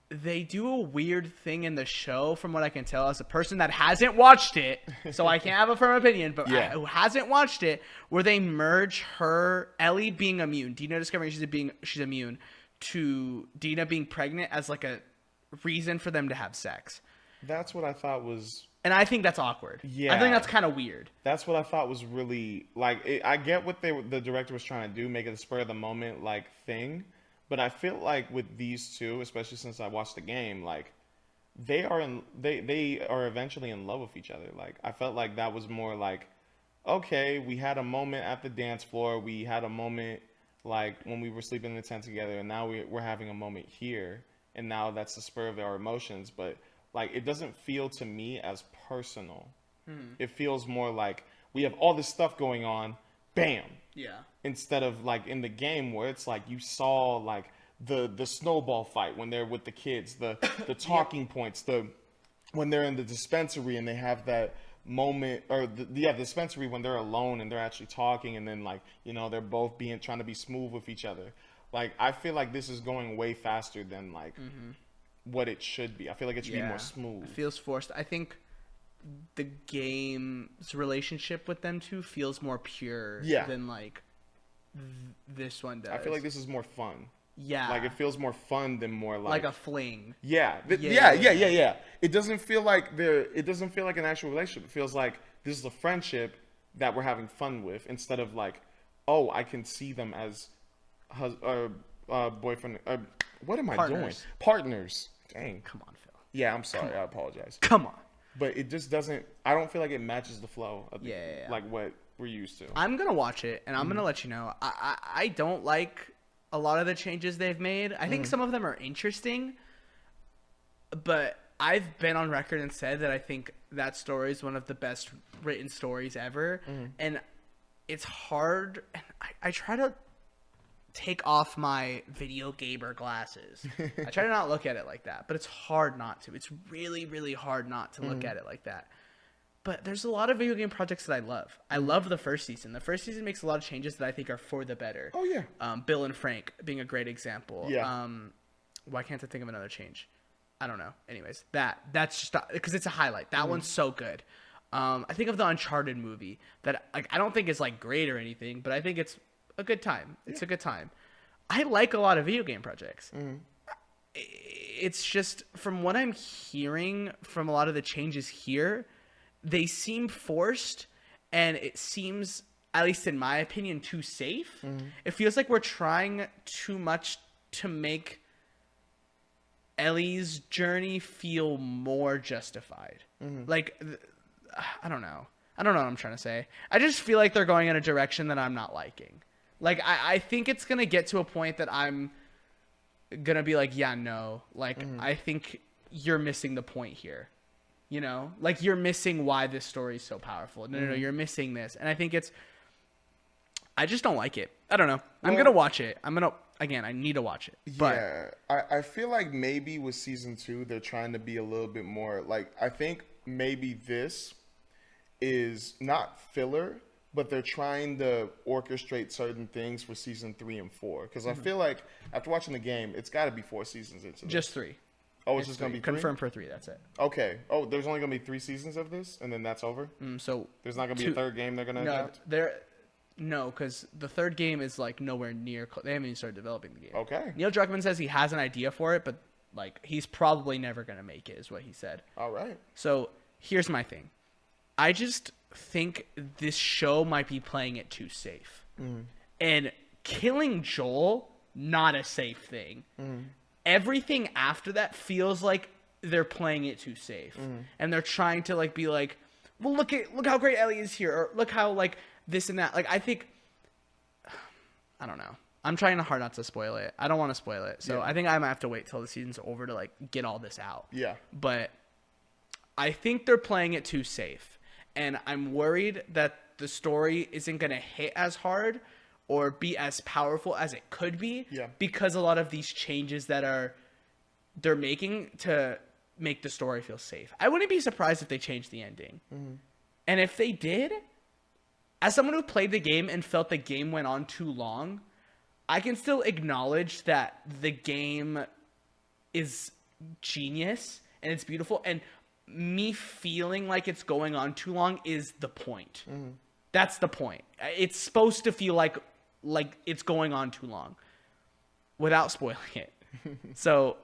they do a weird thing in the show, from what I can tell, as a person that hasn't watched it, so I can't have a firm opinion, but who hasn't watched it, where they merge Ellie being immune, Dina discovering she's immune, to Dina being pregnant as like a reason for them to have sex.
That's what I thought was...
And I think that's awkward. Yeah. I think that's kind of weird.
That's what I thought was really... Like, I get what the director was trying to do, make it a spur-of-the-moment, like, thing. But I feel like with these two, especially since I watched the game, like, they are eventually in love with each other. Like, I felt like that was more like, okay, we had a moment at the dance floor. We had a moment like when we were sleeping in the tent together, and now we're having a moment here, and now that's the spur of our emotions. But like, it doesn't feel to me as personal. It feels more like we have all this stuff going on, bam.
Yeah.
Instead of like in the game where it's like you saw like the snowball fight when they're with the kids, the talking points, when they're in the dispensary and they have that moment, or the dispensary when they're alone and they're actually talking, and then like, you know, they're both trying to be smooth with each other. Like, I feel like this is going way faster than like what it should be. I feel like it should be more smooth.
It feels forced. I think the game's relationship with them two feels more pure than like this one does.
I feel like this is more fun.
Yeah.
Like, it feels more fun than more like
a fling.
Yeah. Yeah. It doesn't feel like an actual relationship. It feels like this is a friendship that we're having fun with, instead of like, oh, I can see them as boyfriend. What am I doing? Partners. Dang.
Come on, Phil.
Yeah, I'm sorry. I apologize.
Come on.
But it just doesn't. I don't feel like it matches the flow of
Yeah.
like what we're used to.
I'm gonna watch it, and I'm gonna let you know. I don't like a lot of the changes they've made. I think some of them are interesting, but I've been on record and said that I think that story is one of the best written stories ever, and it's hard. And I try to take off my video gamer glasses. I try to not look at it like that, but it's hard not to. It's really, really hard not to look at it like that. But there's a lot of video game projects that I love. I love the first season. The first season makes a lot of changes that I think are for the better.
Oh, yeah.
Bill and Frank being a great example.
Yeah.
Why can't I think of another change? I don't know. Anyways, that's just because it's a highlight. That one's so good. I think of the Uncharted movie that like I don't think is like great or anything, but I think it's a good time. It's a good time. I like a lot of video game projects. It's just from what I'm hearing from a lot of the changes here, they seem forced, and it seems, at least in my opinion, too safe. It feels like we're trying too much to make Ellie's journey feel more justified. Like, I don't know. I don't know what I'm trying to say. I just feel like they're going in a direction that I'm not liking. Like, I think it's going to get to a point that I'm going to be like, yeah, no. Like, I think you're missing the point here. You know? Like, you're missing why this story is so powerful. No, you're missing this. And I think I just don't like it. I don't know. I'm going to watch it. Again, I need to watch it. But
yeah. I feel like maybe with season 2, they're trying to be a little bit more, like, I think maybe this is not filler, but they're trying to orchestrate certain things for season 3 and 4. Because I feel like after watching the game, it's got to be 4 seasons into this.
Just 3.
Oh, it's just going to be 3?
Confirmed for 3, that's it.
Okay. Oh, there's only going to be 3 seasons of this, and then that's over?
So
there's not going to be a third game they're going to adapt?
No, because the third game is like nowhere near. They haven't even started developing the game.
Okay.
Neil Druckmann says he has an idea for it, but like he's probably never going to make it, is what he said.
All right.
So here's my thing. I just think this show might be playing it too safe. And killing Joel, not a safe thing. Everything after that feels like they're playing it too safe. And they're trying to like be like, well, look how great Ellie is here, or look how like this and that. Like, I think, I don't know. I'm trying hard not to spoil it. I don't want to spoil it. So I think I might have to wait till the season's over to like get all this out.
Yeah.
But I think they're playing it too safe. And I'm worried that the story isn't going to hit as hard or be as powerful as it could be because a lot of these changes that they're making to make the story feel safe. I wouldn't be surprised if they changed the ending. And if they did, as someone who played the game and felt the game went on too long, I can still acknowledge that the game is genius and it's beautiful, and me feeling like it's going on too long is the point. That's the point. It's supposed to feel like it's going on too long without spoiling it. So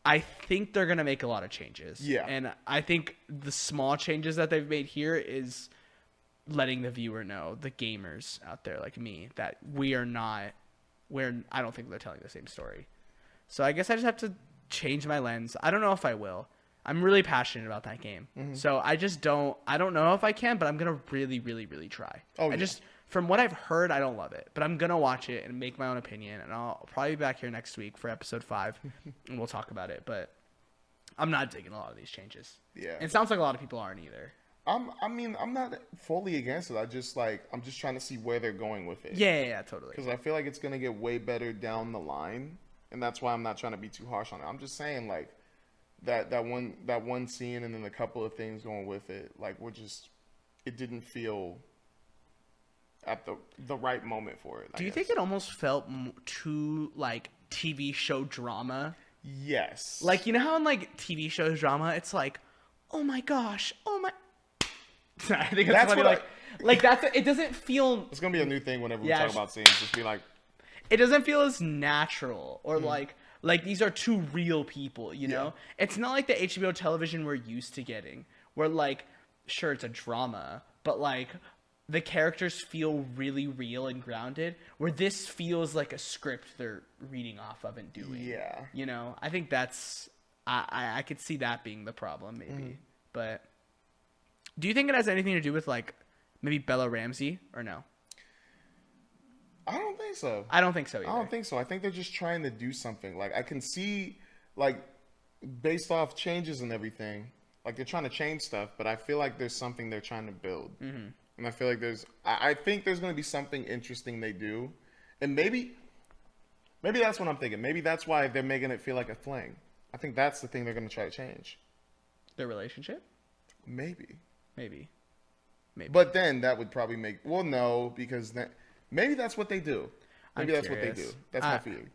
I think they're going to make a lot of changes.
Yeah.
And I think the small changes that they've made here is letting the viewer know, the gamers out there like me, that I don't think they're telling the same story. So I guess I just have to change my lens. I don't know if I will. I'm really passionate about that game. So I don't know if I can, but I'm going to really, really, really try.
Oh, yeah.
from what I've heard, I don't love it. But I'm going to watch it and make my own opinion. And I'll probably be back here next week for episode 5. And we'll talk about it. But I'm not digging a lot of these changes.
Yeah.
And it sounds like a lot of people aren't either.
I'm not fully against it. I'm just trying to see where they're going with it.
Yeah, totally.
Because I feel like it's going to get way better down the line. And that's why I'm not trying to be too harsh on it. I'm just saying, like, that one scene and then a couple of things going with it, like, it didn't feel at the right moment for it.
Do you think it almost felt too, like, TV show drama?
Yes.
Like, you know how in, like, TV shows drama, it's like, oh my gosh, oh my... I think that's funny, it doesn't feel...
It's going to be a new thing whenever we talk about scenes. Just be like...
It doesn't feel as natural or like these are two real people, you know? It's not like the HBO television we're used to getting where, like, sure, it's a drama, but, like, the characters feel really real and grounded, where this feels like a script they're reading off of and doing.
Yeah.
You know? I think that's... I could see that being the problem, maybe. But do you think it has anything to do with, like, maybe Bella Ramsey or no?
I don't think so.
I don't think so either.
I don't think so. I think they're just trying to do something. Like, I can see, like, based off changes and everything, like, they're trying to change stuff, but I feel like there's something they're trying to build. Mm-hmm. And I feel like I think there's going to be something interesting they do. And maybe that's what I'm thinking. Maybe that's why they're making it feel like a fling. I think that's the thing they're going to try to change.
Their relationship?
Maybe.
But
then that would probably make... Well, no, because then... Maybe that's what they do. Maybe that's what they do. That's my feeling.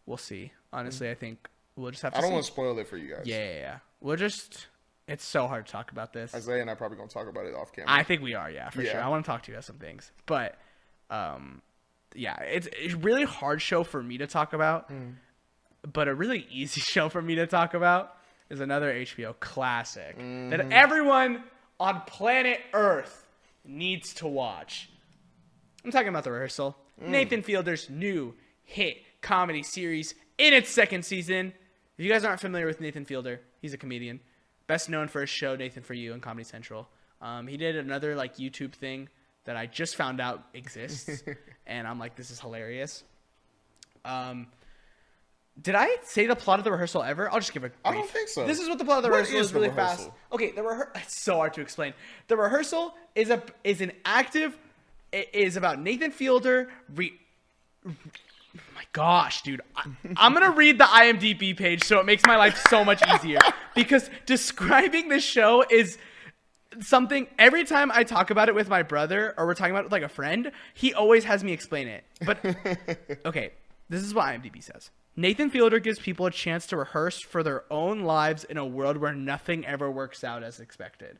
We'll see. Honestly, I think we'll just have to see.
I don't want to spoil it for you guys.
Yeah. We'll just... It's so hard to talk about this.
Isaiah and I probably going to talk about it off camera.
I think we are, for sure. I want to talk to you about some things. But, it's a really hard show for me to talk about. But a really easy show for me to talk about is another HBO classic that everyone on planet Earth needs to watch. I'm talking about The Rehearsal. Nathan Fielder's new hit comedy series in its second season. If you guys aren't familiar with Nathan Fielder, he's a comedian. Best known for his show, Nathan For You, on Comedy Central. He did another, like, YouTube thing that I just found out exists. And I'm like, this is hilarious. Did I say the plot of The Rehearsal ever? I'll just give a brief.
I don't think so.
This is what the plot of The Rehearsal is really fast. Okay, it's so hard to explain. The Rehearsal is an active... It is about Nathan Fielder. Oh my gosh, dude. I'm going to read the IMDb page so it makes my life so much easier. Because describing this show is something... Every time I talk about it with my brother or we're talking about it with, like, a friend, he always has me explain it. But, okay, this is what IMDb says. Nathan Fielder gives people a chance to rehearse for their own lives in a world where nothing ever works out as expected.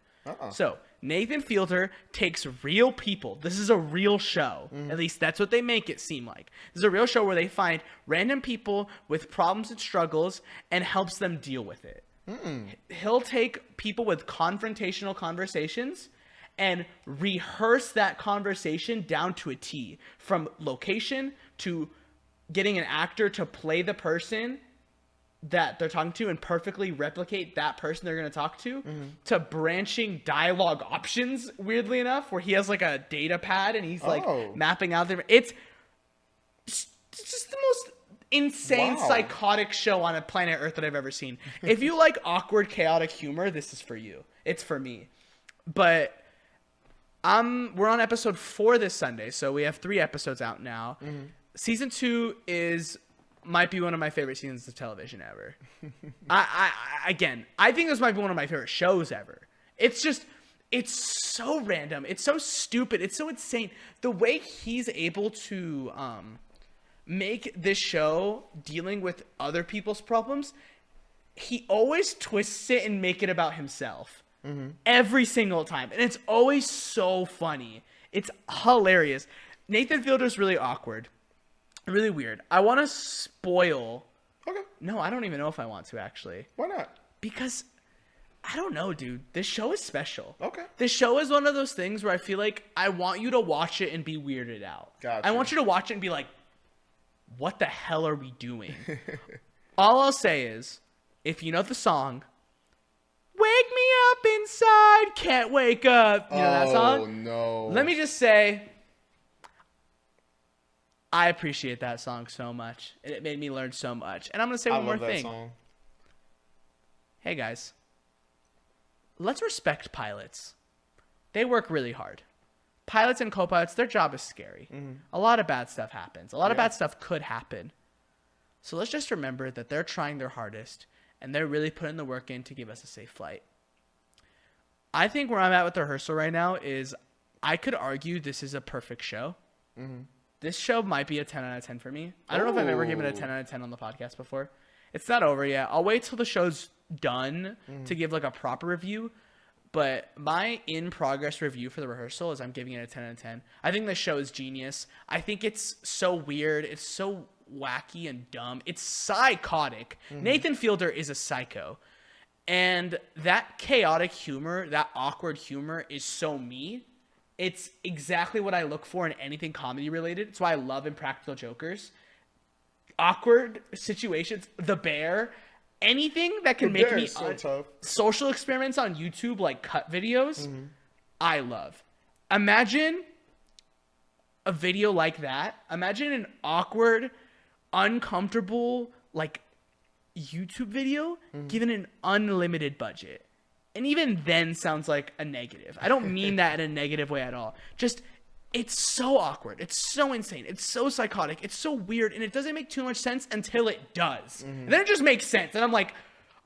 So, Nathan Fielder takes real people. This is a real show. At least that's what they make it seem like. This is a real show where they find random people with problems and struggles and helps them deal with it. He'll take people with confrontational conversations and rehearse that conversation down to a T. From location to getting an actor to play the person that they're talking to and perfectly replicate that person they're going to talk to, to branching dialogue options, weirdly enough, where he has, like, a data pad and he's like mapping out there. It's just the most insane psychotic show on a planet Earth that I've ever seen. If you like awkward, chaotic humor, this is for you. It's for me. But we're on episode 4 this Sunday, so we have 3 episodes out now. Season 2 might be one of my favorite seasons of television ever. I think this might be one of my favorite shows ever. It's so random. It's so stupid. It's so insane. The way he's able to make this show dealing with other people's problems, he always twists it and make it about himself. Every single time. And it's always so funny. It's hilarious. Nathan Fielder's really awkward. Really weird. I want to spoil...
Okay.
No, I don't even know if I want to, actually.
Why not?
Because, I don't know, dude. This show is special.
Okay.
This show is one of those things where I feel like I want you to watch it and be weirded out.
Gotcha.
I want you to watch it and be like, what the hell are we doing? All I'll say is, if you know the song, Wake Me Up Inside, Can't Wake Up. You know that song?
Oh, no.
Let me just say, I appreciate that song so much. It made me learn so much. And I'm going to say one more thing.
Song.
Hey, guys. Let's respect pilots. They work really hard. Pilots and co-pilots, their job is scary. Mm-hmm. A lot of bad stuff happens. A lot of bad stuff could happen. So let's just remember that they're trying their hardest, and they're really putting the work in to give us a safe flight. I think where I'm at with the rehearsal right now is I could argue this is a perfect show. Mm-hmm. This show might be a 10 out of 10 for me. I don't know if I've ever given it a 10 out of 10 on the podcast before. It's not over yet. I'll wait till the show's done to give like a proper review. But my in-progress review for the rehearsal is I'm giving it a 10 out of 10. I think the show is genius. I think it's so weird. It's so wacky and dumb. It's psychotic. Mm-hmm. Nathan Fielder is a psycho. And that chaotic humor, that awkward humor is so me. It's exactly what I look for in anything comedy related. It's why I love Impractical Jokers. Awkward situations, The Bear, anything that can make me
so
social experiments on YouTube, like cut videos, I love. Imagine a video like that. Imagine an awkward, uncomfortable, like YouTube video given an unlimited budget. And even then sounds like a negative. I don't mean that in a negative way at all. Just, it's so awkward. It's so insane. It's so psychotic. It's so weird. And it doesn't make too much sense until it does. And then it just makes sense. And I'm like,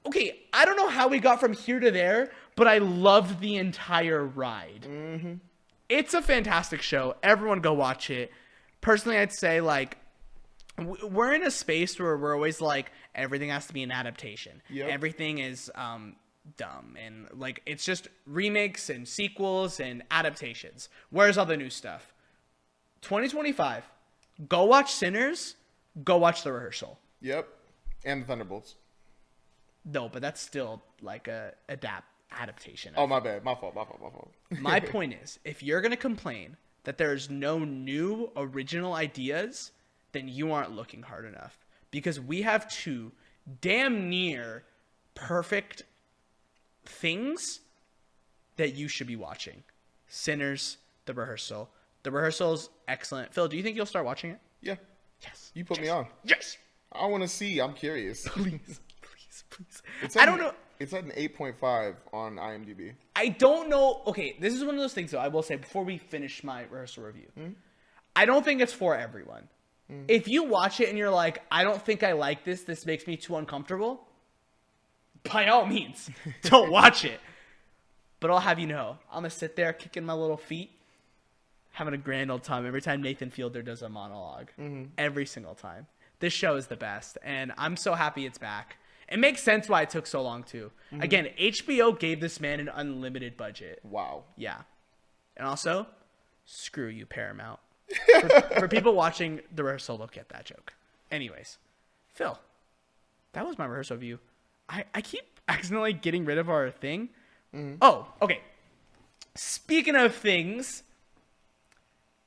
okay, I don't know how we got from here to there, but I loved the entire ride. It's a fantastic show. Everyone go watch it. Personally, I'd say, like, we're in a space where we're always like, everything has to be an adaptation. Yep. Everything is dumb, and like it's just remakes and sequels and adaptations. Where's all the new stuff? 2025, go watch Sinners, go watch The Rehearsal.
Yep. And the Thunderbolts.
No, but that's still like a adaptation.
Oh, my bad. My fault.
My point is, if you're gonna complain that there's no new original ideas, then you aren't looking hard enough, because we have two damn near perfect things that you should be watching. Sinners, The Rehearsal. The Rehearsal's excellent. Phil, do you think you'll start watching it?
Yeah.
Yes.
You put me on.
Yes.
I want to see. I'm curious.
Please.
I don't know. It's at an 8.5 on IMDb.
I don't know. Okay, this is one of those things, though, I will say before we finish my rehearsal review. I don't think it's for everyone. If you watch it and you're like, I don't think I like this, this makes me too uncomfortable, by all means, don't watch it. But I'll have you know, I'm going to sit there kicking my little feet, having a grand old time every time Nathan Fielder does a monologue. Every single time. This show is the best, and I'm so happy it's back. It makes sense why it took so long, too. Again, HBO gave this man an unlimited budget.
Wow.
Yeah. And also, screw you, Paramount. For people watching The Rehearsal, they'll get that joke. Anyways, Phil, that was my rehearsal review. I keep accidentally getting rid of our thing. Oh, okay. Speaking of things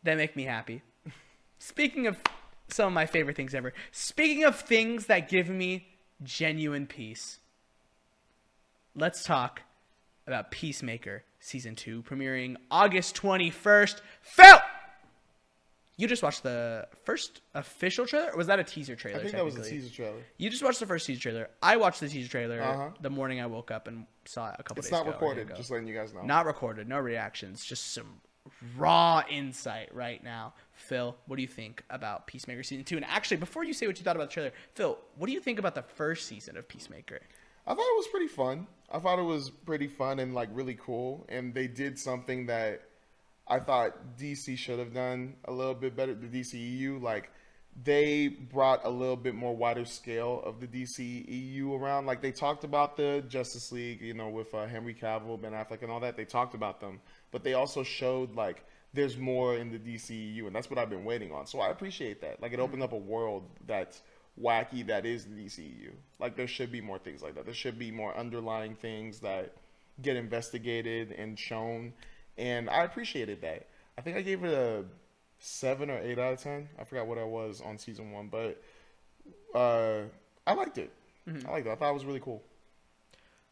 that make me happy. Speaking of some of my favorite things ever. Speaking of things that give me genuine peace. Let's talk about Peacemaker Season 2, premiering August 21st. Phil! You just watched the first official trailer? Or was that a teaser trailer?
I think that was a teaser trailer.
You just watched the first teaser trailer. I watched the teaser trailer the morning I woke up and saw it a couple days ago.
It's not recorded, just letting you guys know.
Not recorded, no reactions, just some raw insight right now. Phil, what do you think about Peacemaker Season 2? And actually, before you say what you thought about the trailer, Phil, what do you think about the first season of Peacemaker?
I thought it was pretty fun. I thought it was pretty fun and like really cool. And they did something that I thought DC should have done a little bit better. The DCEU, like they brought a little bit more wider scale of the DCEU around. Like they talked about the Justice League, you know, with Henry Cavill, Ben Affleck, and all that. They talked about them, but they also showed like there's more in the DCEU, and that's what I've been waiting on. So I appreciate that. Like it opened up a world that's wacky that is the DCEU. Like there should be more things like that. There should be more underlying things that get investigated and shown, and I appreciated that. I think I gave it a 7 or 8 out of 10. I forgot what I was on season 1, but I liked it. I liked it. I thought it was really cool.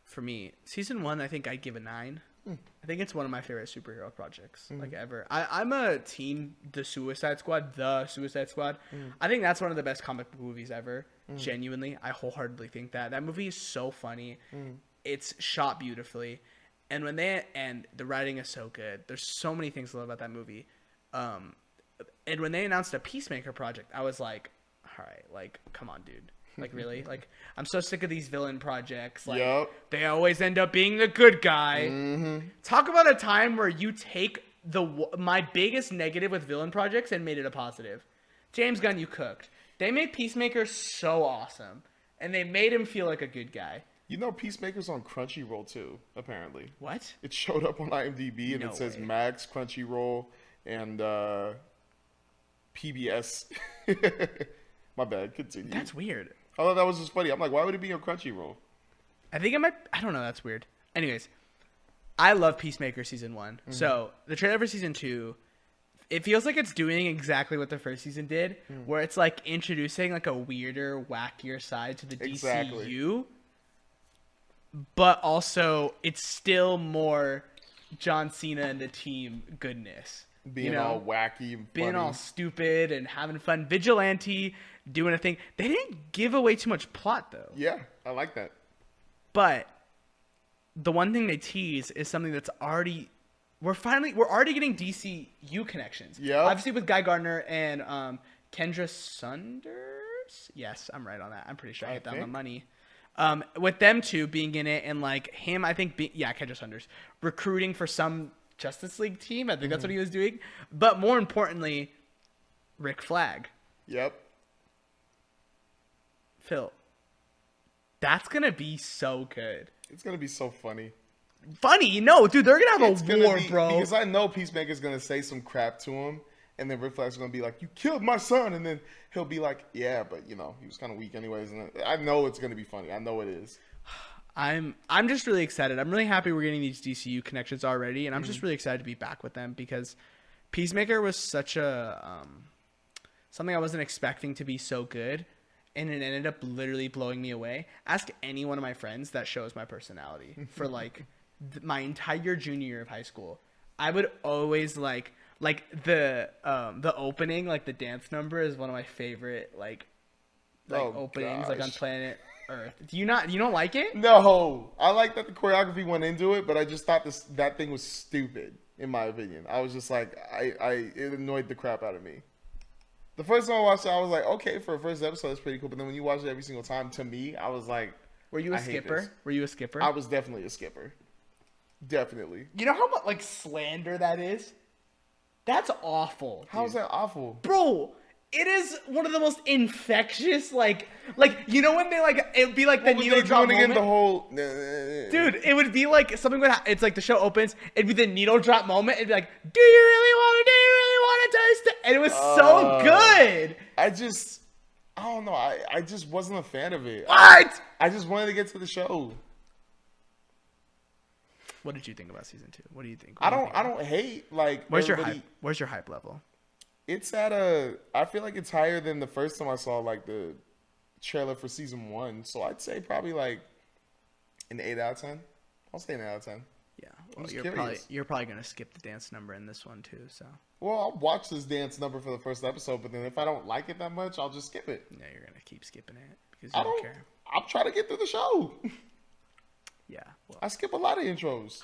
For me, season 1, I think I'd give a 9. I think it's one of my favorite superhero projects like ever. I'm a team The Suicide Squad. I think that's one of the best comic book movies ever. Genuinely, I wholeheartedly think that movie is so funny. It's shot beautifully, and the writing is so good. There's so many things to love about that movie. And when they announced a Peacemaker project, I was like, all right, like, come on, dude. Like, really? Like, I'm so sick of these villain projects. Like, they always end up being the good guy. Talk about a time where you take my biggest negative with villain projects and made it a positive. James Gunn, you cooked. They made Peacemaker so awesome, and they made him feel like a good guy.
You know, Peacemaker's on Crunchyroll too, apparently.
What?
It showed up on IMDb, and it says Max, Crunchyroll, and PBS. My bad, continue.
That's weird.
I thought that was just funny. I'm like, why would it be on Crunchyroll?
I think it might. I don't know. That's weird. Anyways, I love Peacemaker season 1. So the trailer for season 2, it feels like it's doing exactly what the first season did, where it's like introducing like a weirder, wackier side to the DCU, but also it's still more John Cena and the team goodness.
Being all wacky and
being
funny.
all stupid and having fun. Vigilante, doing a thing. They didn't give away too much plot, though.
Yeah, I like that.
But the one thing they tease is something that's already... We're already getting DCU connections.
Yeah.
Obviously with Guy Gardner and Kendra Saunders. Yes, I'm right on that. I'm pretty sure I hit that on the money. With them two being in it and like him, I think... Kendra Saunders. Recruiting for some... Justice League team. I think that's what he was doing. But more importantly, Rick Flag.
Yep.
Phil, that's going to be so good.
It's going to be so funny.
Funny? No, dude, they're going to have a war, bro.
Because I know Peacemaker's going to say some crap to him, and then Rick Flag's going to be like, you killed my son, and then he'll be like, yeah, but, you know, he was kind of weak anyways. And I know it's going to be funny. I know it is.
I'm just really excited. I'm really happy we're getting these DCU connections already, and I'm just really excited to be back with them because Peacemaker was such a something I wasn't expecting to be so good, and it ended up literally blowing me away. Ask any one of my friends that shows my personality for like my entire junior year of high school. I would always like the opening, like the dance number is one of my favorite openings like on Planet Earth. You don't like it?
No, I like that the choreography went into it, but I just thought that thing was stupid in my opinion. I was just like, it annoyed the crap out of me. The first time I watched it, I was like, okay, for a first episode, it's pretty cool. But then when you watch it every single time, to me, I was like,
were you a skipper? Were you a skipper?
I was definitely a skipper. Definitely.
You know how much slander that is? That's awful.
How is that awful,
bro? It is one of the most infectious, like you know when they it would be like the needle drop moment.
Again, the whole
dude, it would be like something would it's like the show opens, it'd be the needle drop moment. It'd be like, do you really want to taste it? And it was so good.
I don't know. I just wasn't a fan of it.
What?
I just wanted to get to the show.
What did you think about season 2? What do you think?
I don't hate
Where's your hype? Where's your hype level?
It's at I feel like it's higher than the first time I saw the trailer for season 1. So I'd say probably like an 8 out of 10. I'll say an 8 out of 10.
Yeah, well, you're probably gonna skip the dance number in this one too. So.
Well, I'll watch this dance number for the first episode, but then if I don't like it that much, I'll just skip it.
Yeah, you're gonna keep skipping it because you don't care.
I'm trying to get through the show.
Yeah, well,
I skip a lot of intros.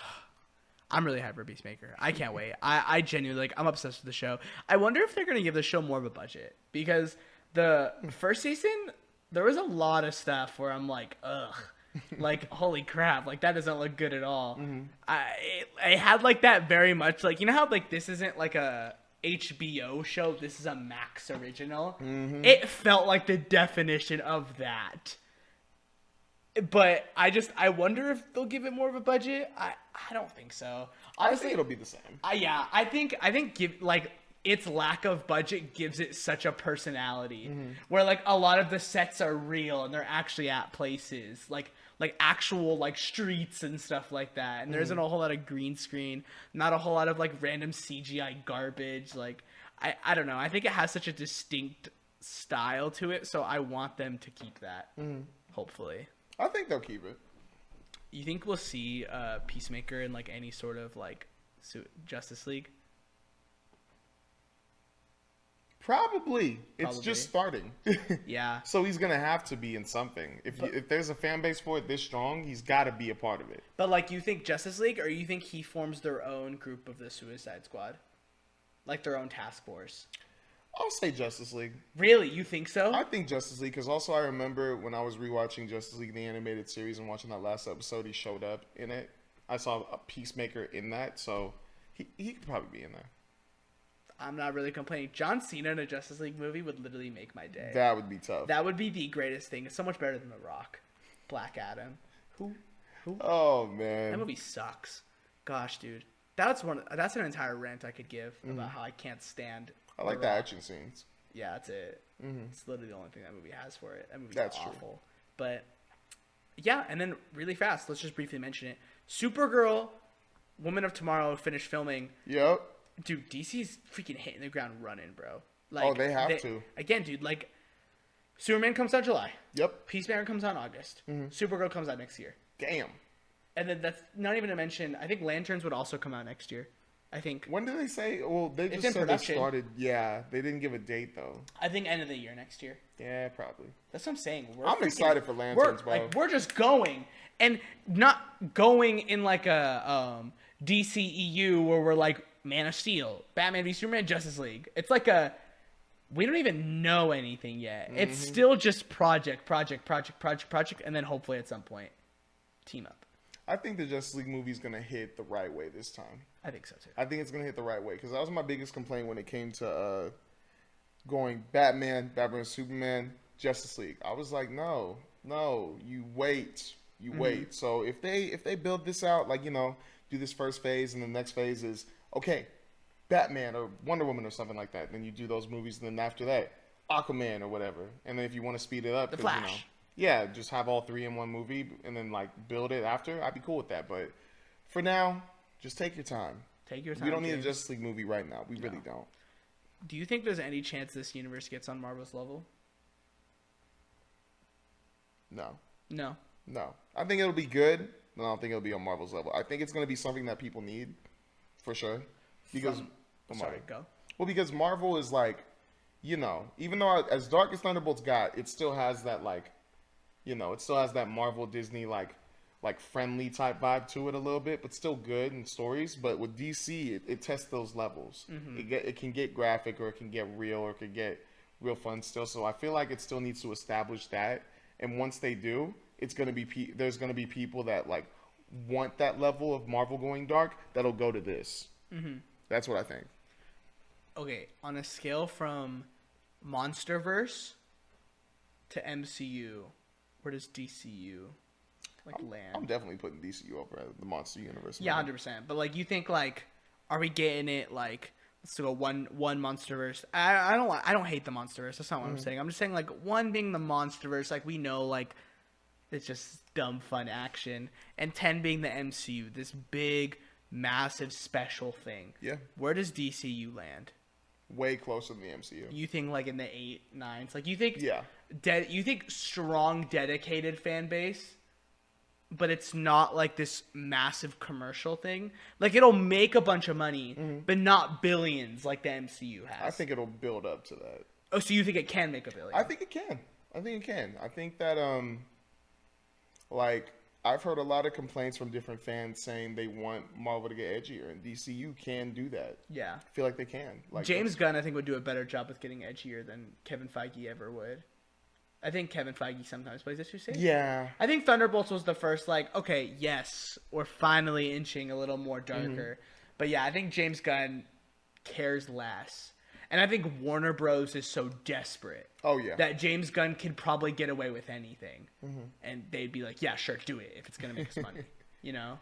I'm really hyped for Peacemaker. I can't wait. I genuinely I'm obsessed with the show. I wonder if they're gonna give the show more of a budget because the first season there was a lot of stuff where I'm like, ugh, holy crap, that doesn't look good at all. Mm-hmm. I had that very much you know how this isn't a HBO show. This is a Max original. Mm-hmm. It felt like the definition of that. But I wonder if they'll give it more of a budget. I don't think so. Honestly,
I think it'll be the same.
Yeah, I think its lack of budget gives it such a personality, where a lot of the sets are real and they're actually at places like actual streets and stuff like that. And there isn't a whole lot of green screen, not a whole lot of random CGI garbage. I don't know. I think it has such a distinct style to it, so I want them to keep that. Hopefully.
I think they'll keep it.
You think we'll see Peacemaker in like any sort of like Justice League?
Probably. It's just starting.
Yeah.
So he's gonna have to be in something. If there's a fan base for it this strong, he's got to be a part of it.
But like, you think Justice League, or you think he forms their own group of the Suicide Squad, like their own task force?
I'll say Justice League.
Really, you think so?
I think Justice League, because also I remember when I was rewatching Justice League the animated series and watching that last episode, he showed up in it. I saw a Peacemaker in that, so he could probably be in there.
I'm not really complaining. John Cena in a Justice League movie would literally make my day.
That would be tough.
That would be the greatest thing. It's so much better than The Rock. Black Adam. Who?
Oh, man.
That movie sucks. Gosh, dude. That's an entire rant I could give about how I can't stand
I like the action scenes.
Yeah, that's it. It's literally the only thing that movie has for it. That movie's awful.
True.
But yeah, and then really fast, let's just briefly mention it. Supergirl, Woman of Tomorrow finished filming.
Yep.
Dude, DC's freaking hitting the ground running, bro. Like,
they have to.
Again, dude, like, Superman comes out July.
Yep.
Peacemaker comes out in August. Supergirl comes out next year.
Damn.
And then that's not even to mention, I think Lanterns would also come out next year. I think.
When did they say? Well, they just said
production.
they started. Yeah, they didn't give a date, though.
I think end of the year next year.
Yeah, probably.
That's what I'm saying.
I'm excited for Lanterns, bro.
Like, we're just going. And not going in like a DCEU where we're like Man of Steel, Batman v Superman, Justice League. It's like we don't even know anything yet. It's still just project, and then hopefully at some point team up.
I think the Justice League movie is going to hit the right way this time.
I think so too.
I think it's going to hit the right way because that was my biggest complaint when it came to going Batman, Superman, Justice League. I was like, no, you wait. So if they build this out, like, you know, do this first phase and the next phase is, okay, Batman or Wonder Woman or something like that. Then you do those movies, and then after that, Aquaman or whatever. And then if you want to speed it up,
The Flash.
You know, yeah, just have all three in one movie and then like build it after. I'd be cool with that. But for now, just take your time.
Take your time.
We don't need a Justice League movie right now. We really don't.
Do you think there's any chance this universe gets on Marvel's level?
No.
No.
I think it'll be good, but I don't think it'll be on Marvel's level. I think it's going to be something that people need, for sure. Because,
Go.
Well, because Marvel is like, you know, even though as dark as Thunderbolts got, it still has that like, you know, it still has that Marvel Disney like friendly type vibe to it a little bit, but still good in stories. But with DC, it tests those levels. It can get graphic, or it can get real, or it can get real fun still. So I feel like it still needs to establish that. And once they do, it's gonna be there's gonna be people that like want that level of Marvel going dark that'll go to this. That's what I think.
Okay, on a scale from MonsterVerse to MCU, where does DCU land?
I'm definitely putting DCU over the Monster Universe.
Yeah, 100%. But like, you think like, are we getting it like? Let's go one MonsterVerse. I don't hate the MonsterVerse. That's not what I'm saying. I'm just saying like one being the MonsterVerse, like we know like it's just dumb fun action, and 10 being the MCU, this big, massive special thing.
Yeah.
Where does DCU land?
Way closer than the MCU.
You think like in the 8, 9s? Like you think?
Yeah.
You think strong, dedicated fan base? But it's not like this massive commercial thing. Like it'll make a bunch of money, but not billions like the MCU has.
I think it'll build up to that.
Oh, so you think it can make a billion?
I think it can. I think that like I've heard a lot of complaints from different fans saying they want Marvel to get edgier, and DCU can do that.
Yeah.
I feel like they can. Like
James Gunn, I think, would do a better job with getting edgier than Kevin Feige ever would. I think Kevin Feige sometimes plays it too safe.
Yeah.
I think Thunderbolts was the first, like, okay, yes, we're finally inching a little more darker. But yeah, I think James Gunn cares less. And I think Warner Bros. Is so desperate.
Oh, yeah.
That James Gunn could probably get away with anything. And they'd be like, yeah, sure, do it if it's going to make us money. You know?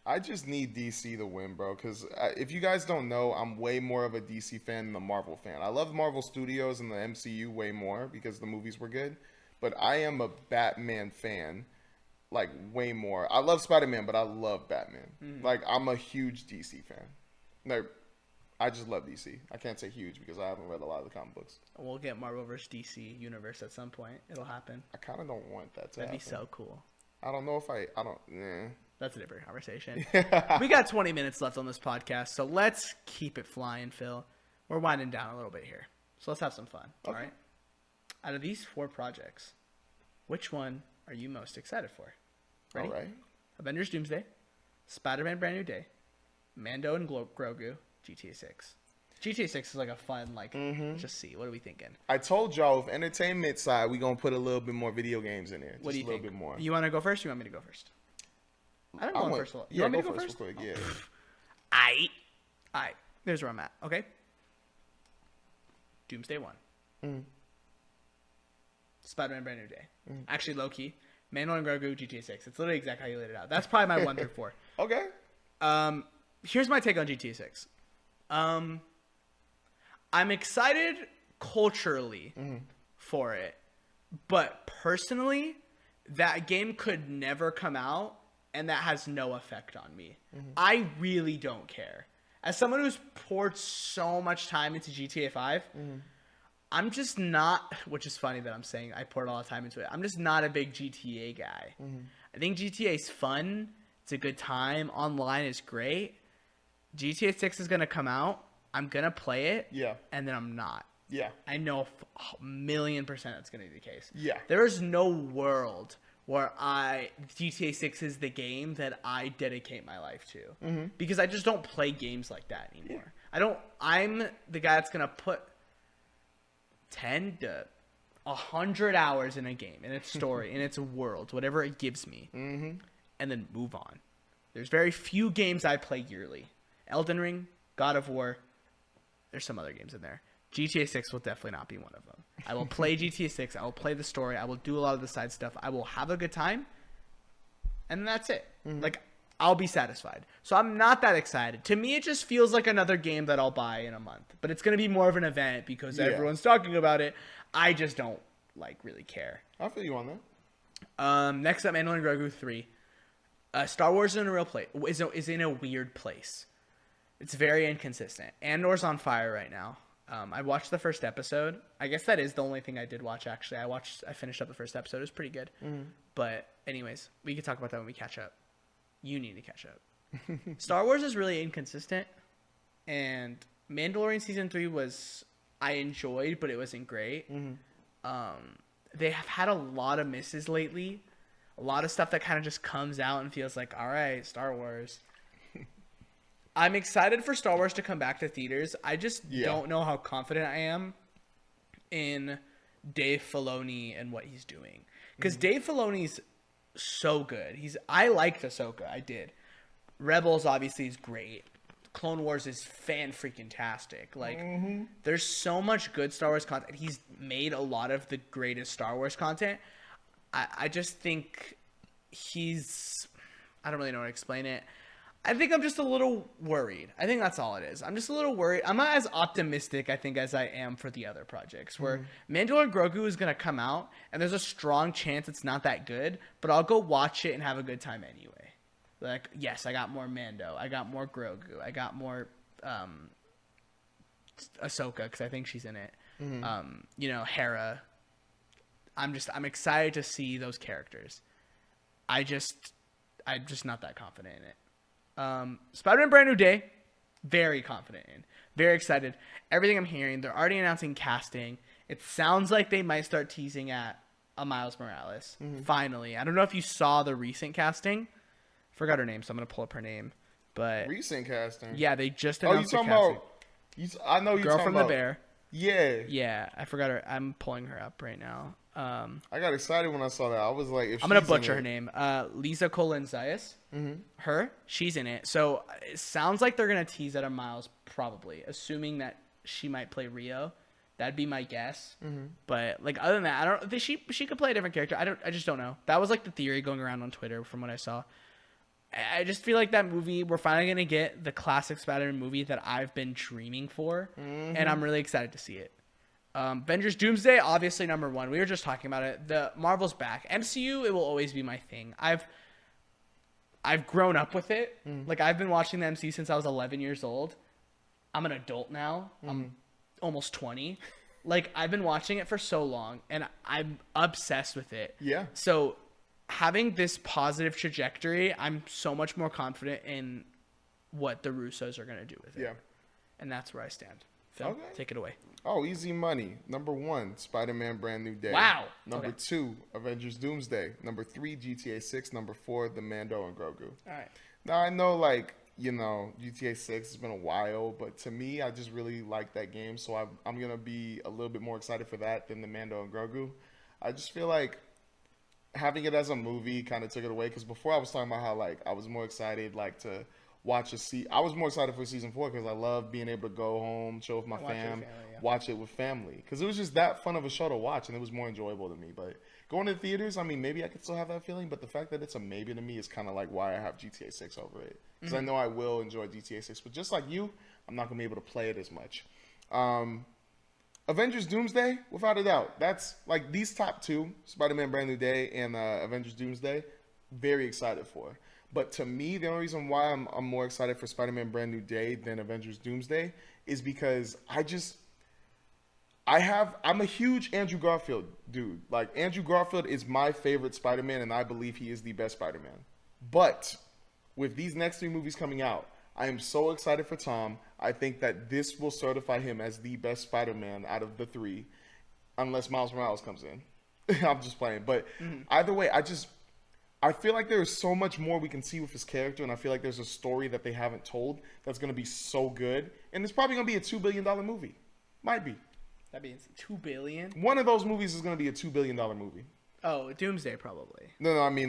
I just need DC to win, bro. Because if you guys don't know, I'm way more of a DC fan than a Marvel fan. I love Marvel Studios and the MCU way more because the movies were good. But I am a Batman fan, like, way more. I love Spider-Man, but I love Batman. Like, I'm a huge DC fan. No, I just love DC. I can't say huge because I haven't read a lot of the comic books.
We'll get Marvel vs. DC universe at some point. It'll happen.
I kind of don't want that to happen.
That'd be so cool.
I don't know if I don't.
That's a different conversation. We got 20 minutes left on this podcast, so let's keep it flying, Phil. We're winding down a little bit here, so let's have some fun. Okay. All right. Out of these 4 projects, which one are you most excited for? Ready?
All right.
Avengers Doomsday, Spider-Man Brand New Day, Mando and Grogu, GTA 6. GTA 6 is like a fun, like, just see. What are we thinking?
I told y'all, with entertainment side, we're going to put a little bit more video games in there.
What do you think?
A little bit more.
You want to go first or you want me to go first? I don't know first of all. You want me to go first?
Real quick, yeah.
Aight. There's where I'm at. Okay. Doomsday 1. Spider-Man Brand New Day. Actually, low-key. Mando and Grogu, GTA 6. It's literally exactly how you laid it out. That's probably my 1 through 4.
Okay.
Here's my take on GTA 6. I'm excited culturally for it. But personally, that game could never come out, and that has no effect on me. I really don't care. As someone who's poured so much time into GTA 5, I'm just not, which is funny that I'm saying I poured a lot of time into it. I'm just not a big GTA guy. I think GTA is fun. It's a good time. Online is great. GTA 6 is going to come out. I'm going to play it.
Yeah.
And then I'm not.
Yeah.
I know 1,000,000% that's going to be the case.
Yeah.
There is no world where GTA 6 is the game that I dedicate my life to. Because I just don't play games like that anymore. I'm the guy that's going to put 10 to 100 hours in a game, in its story, in its world, whatever it gives me, and then move on. There's very few games I play yearly. Elden Ring, God of War, there's some other games in there. GTA 6 will definitely not be one of them. I will play GTA 6. I will play the story. I will do a lot of the side stuff. I will have a good time. And that's it. Like, I'll be satisfied. So I'm not that excited. To me, it just feels like another game that I'll buy in a month. But it's going to be more of an event because everyone's talking about it. I just don't, like, really care.
I feel you on that.
Next up, Mando and Grogu 3. Star Wars is in a real place. Is in a weird place. It's very inconsistent. Andor's on fire right now. I watched the first episode. I guess that is the only thing I did watch, actually. I finished up the first episode. It was pretty good. But anyways, we can talk about that when we catch up. You need to catch up. Star Wars is really inconsistent. And Mandalorian Season 3 I enjoyed, but it wasn't great. They have had a lot of misses lately. A lot of stuff that kind of just comes out and feels like, all right, Star Wars. I'm excited for Star Wars to come back to theaters. I just don't know how confident I am in Dave Filoni and what he's doing. Because Dave Filoni's so good. I liked Ahsoka. I did. Rebels obviously is great. Clone Wars is fan-freaking-tastic. Like, there's so much good Star Wars content. He's made a lot of the greatest Star Wars content. I just think I don't really know how to explain it. I think I'm just a little worried. I think that's all it is. I'm just a little worried. I'm not as optimistic, I think, as I am for the other projects. Where Mando and Grogu is going to come out, and there's a strong chance it's not that good, but I'll go watch it and have a good time anyway. Like, yes, I got more Mando. I got more Grogu. I got more Ahsoka, because I think she's in it. Hera. I'm excited to see those characters. I'm just not that confident in it. Spider-Man Brand New Day, very confident in. Very excited. Everything I'm hearing, they're already announcing casting. It sounds like they might start teasing at a Miles Morales. Finally. I don't know if you saw the recent casting. Forgot her name, so I'm going to pull up her name. But
recent casting?
Yeah, they just announced
the casting. I know you're
Girl
talking
from
about.
The Bear.
Yeah.
Yeah, I forgot her. I'm pulling her up right now.
I got excited when I saw that. I was like,
I'm going to butcher her name. Lisa Colin-Zayas. She's in it. So it sounds like they're going to tease at a Miles, probably, assuming that she might play Rio. That'd be my guess. But like, other than that, I don't think she could play a different character. I just don't know. That was like the theory going around on Twitter from what I saw. I just feel like that movie, we're finally going to get the classic Spider-Man movie that I've been dreaming for. And I'm really excited to see it. Avengers Doomsday, obviously number 1. We were just talking about it. The Marvel's back. MCU, it will always be my thing. I've grown up with it. Like, I've been watching the MCU since I was 11 years old. I'm an adult now. I'm almost 20. Like, I've been watching it for so long, and I'm obsessed with it.
Yeah.
So having this positive trajectory, I'm so much more confident in what the Russos are going to do with it.
Yeah.
And that's where I stand. Phil,
Okay.
take it away.
Oh, easy money. Number 1, Spider-Man Brand New Day.
Wow.
Number
Okay.
2, Avengers Doomsday. Number 3, GTA 6. Number 4, The Mando and Grogu.
All right.
Now, I know, like, you know, GTA 6 has been a while, but to me, I just really like that game, so I'm going to be a little bit more excited for that than The Mando and Grogu. I just feel like having it as a movie kind of took it away, because before I was talking about how, like, I was more excited, like, to watch I was more excited for season 4 because I love being able to go home, chill with my fam, watch it with family. Because it was just that fun of a show to watch, and it was more enjoyable to me. But going to the theaters, I mean, maybe I could still have that feeling, but the fact that it's a maybe to me is kind of like why I have GTA 6 over it. Because I know I will enjoy GTA 6, but just like you, I'm not going to be able to play it as much. Avengers Doomsday, without a doubt. That's like these top 2, Spider-Man Brand New Day and Avengers Doomsday, very excited for. But to me, the only reason why I'm more excited for Spider-Man Brand New Day than Avengers Doomsday is because I'm a huge Andrew Garfield dude. Like, Andrew Garfield is my favorite Spider-Man, and I believe he is the best Spider-Man. But with these next 3 movies coming out, I am so excited for Tom. I think that this will certify him as the best Spider-Man out of the 3, unless Miles Morales comes in. I'm just playing. But either way, I feel like there is so much more we can see with his character, and I feel like there's a story that they haven't told that's going to be so good. And it's probably going to be a $2 billion movie. Might be.
That means $2 billion?
One of those movies is going to be a $2 billion movie.
Oh, Doomsday probably.
No, I mean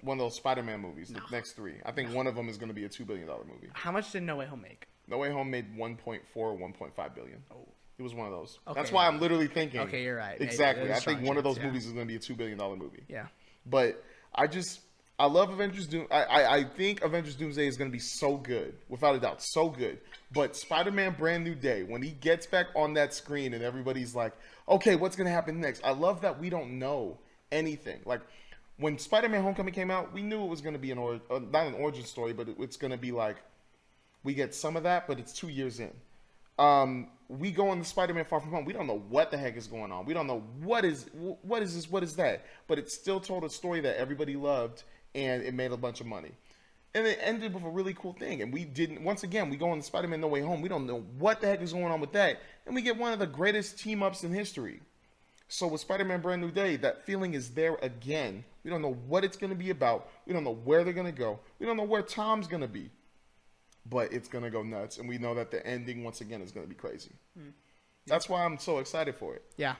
one of those Spider-Man movies, the next 3. I think one of them is going to be a $2 billion movie.
How much did No Way Home make?
No Way Home made 1.4 or 1.5 billion. Oh. It was one of those.
Okay,
that's why I'm literally thinking.
Okay, you're right.
Exactly.
Yeah,
I think one of those
yeah.
movies is going to be a $2 billion movie.
Yeah.
But I love Avengers Doom. I think Avengers Doomsday is going to be so good, without a doubt, so good. But Spider-Man Brand New Day, when he gets back on that screen and everybody's like, okay, what's going to happen next? I love that we don't know anything. Like, when Spider-Man Homecoming came out, we knew it was going to be not an origin story, but it's going to be like, we get some of that, but it's 2 years in. We go on the Spider-Man Far From Home. We don't know what the heck is going on. We don't know what is this, what is that. But it still told a story that everybody loved, and it made a bunch of money. And it ended with a really cool thing. And once again, we go on the Spider-Man No Way Home. We don't know what the heck is going on with that. And we get one of the greatest team-ups in history. So with Spider-Man Brand New Day, that feeling is there again. We don't know what it's going to be about. We don't know where they're going to go. We don't know where Tom's going to be. But it's going to go nuts. And we know that the ending, once again, is going to be crazy. That's why I'm so excited for it.
Yeah.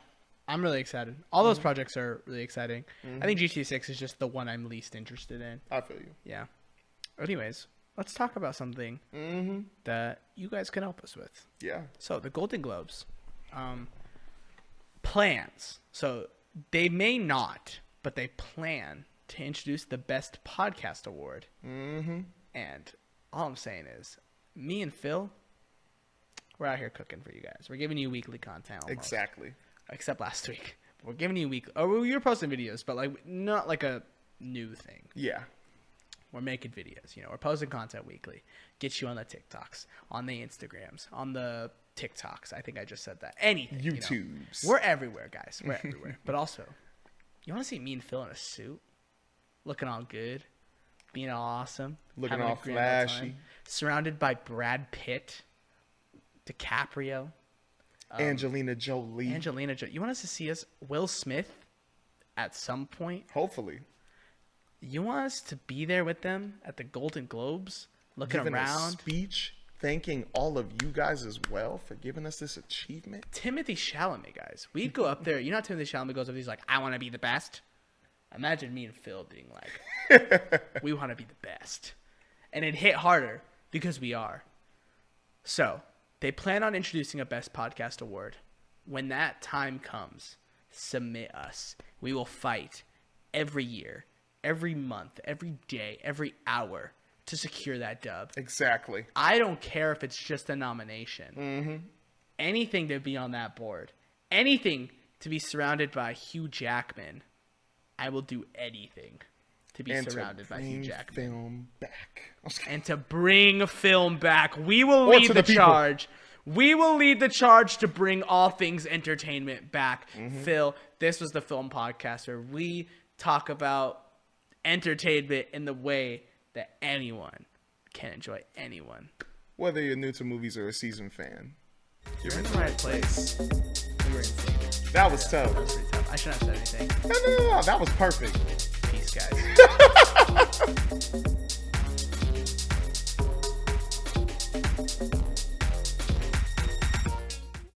I'm really excited. All those projects are really exciting. I think GTA 6 is just the one I'm least interested in.
I feel you.
Yeah. Anyways, let's talk about something that you guys can help us with.
Yeah.
So, the Golden Globes. Plans. So, they may not, but they plan to introduce the Best Podcast Award. And all I'm saying is, me and Phil, we're out here cooking for you guys. We're giving you weekly content almost.
Exactly.
Except last week. We're giving you weekly. Oh, we were posting videos, but like not like a new thing.
Yeah.
We're making videos. We're posting content weekly. Get you on the TikToks, on the Instagrams, on the TikToks. I think I just said that. Anything.
YouTubes.
We're everywhere, guys. We're everywhere. But also, you want to see me and Phil in a suit, looking all good, being all awesome,
looking
having
all
a grand old
flashy,
time, surrounded by Brad Pitt, DiCaprio.
Angelina Jolie.
You want us to see us, Will Smith, at some point?
Hopefully.
You want us to be there with them at the Golden Globes, looking
giving
around?
a speech, thanking all of you guys as well for giving us this achievement.
Timothy Chalamet, guys. We'd go up there. You know how Timothy Chalamet goes up, he's like, I want to be the best. Imagine me and Phil being like, we want to be the best. And it hit harder because we are. So, they plan on introducing a Best Podcast Award. When that time comes, submit us. We will fight every year, every month, every day, every hour to secure that dub.
Exactly.
I don't care if it's just a nomination. Anything to be on that board. Anything to be surrounded by Hugh Jackman. I will do anything to be surrounded by Hugh Jackman.
Film back.
And to bring film back. We will lead the charge. We will lead the charge to bring all things entertainment back. Phil, this was the Film Podcast where we talk about entertainment in the way that anyone can enjoy anyone.
Whether you're new to movies or a seasoned fan.
You're in the right place. We were in sync.
That was tough.
That was pretty tough. I shouldn't have said anything.
No. That was perfect.
Peace, guys.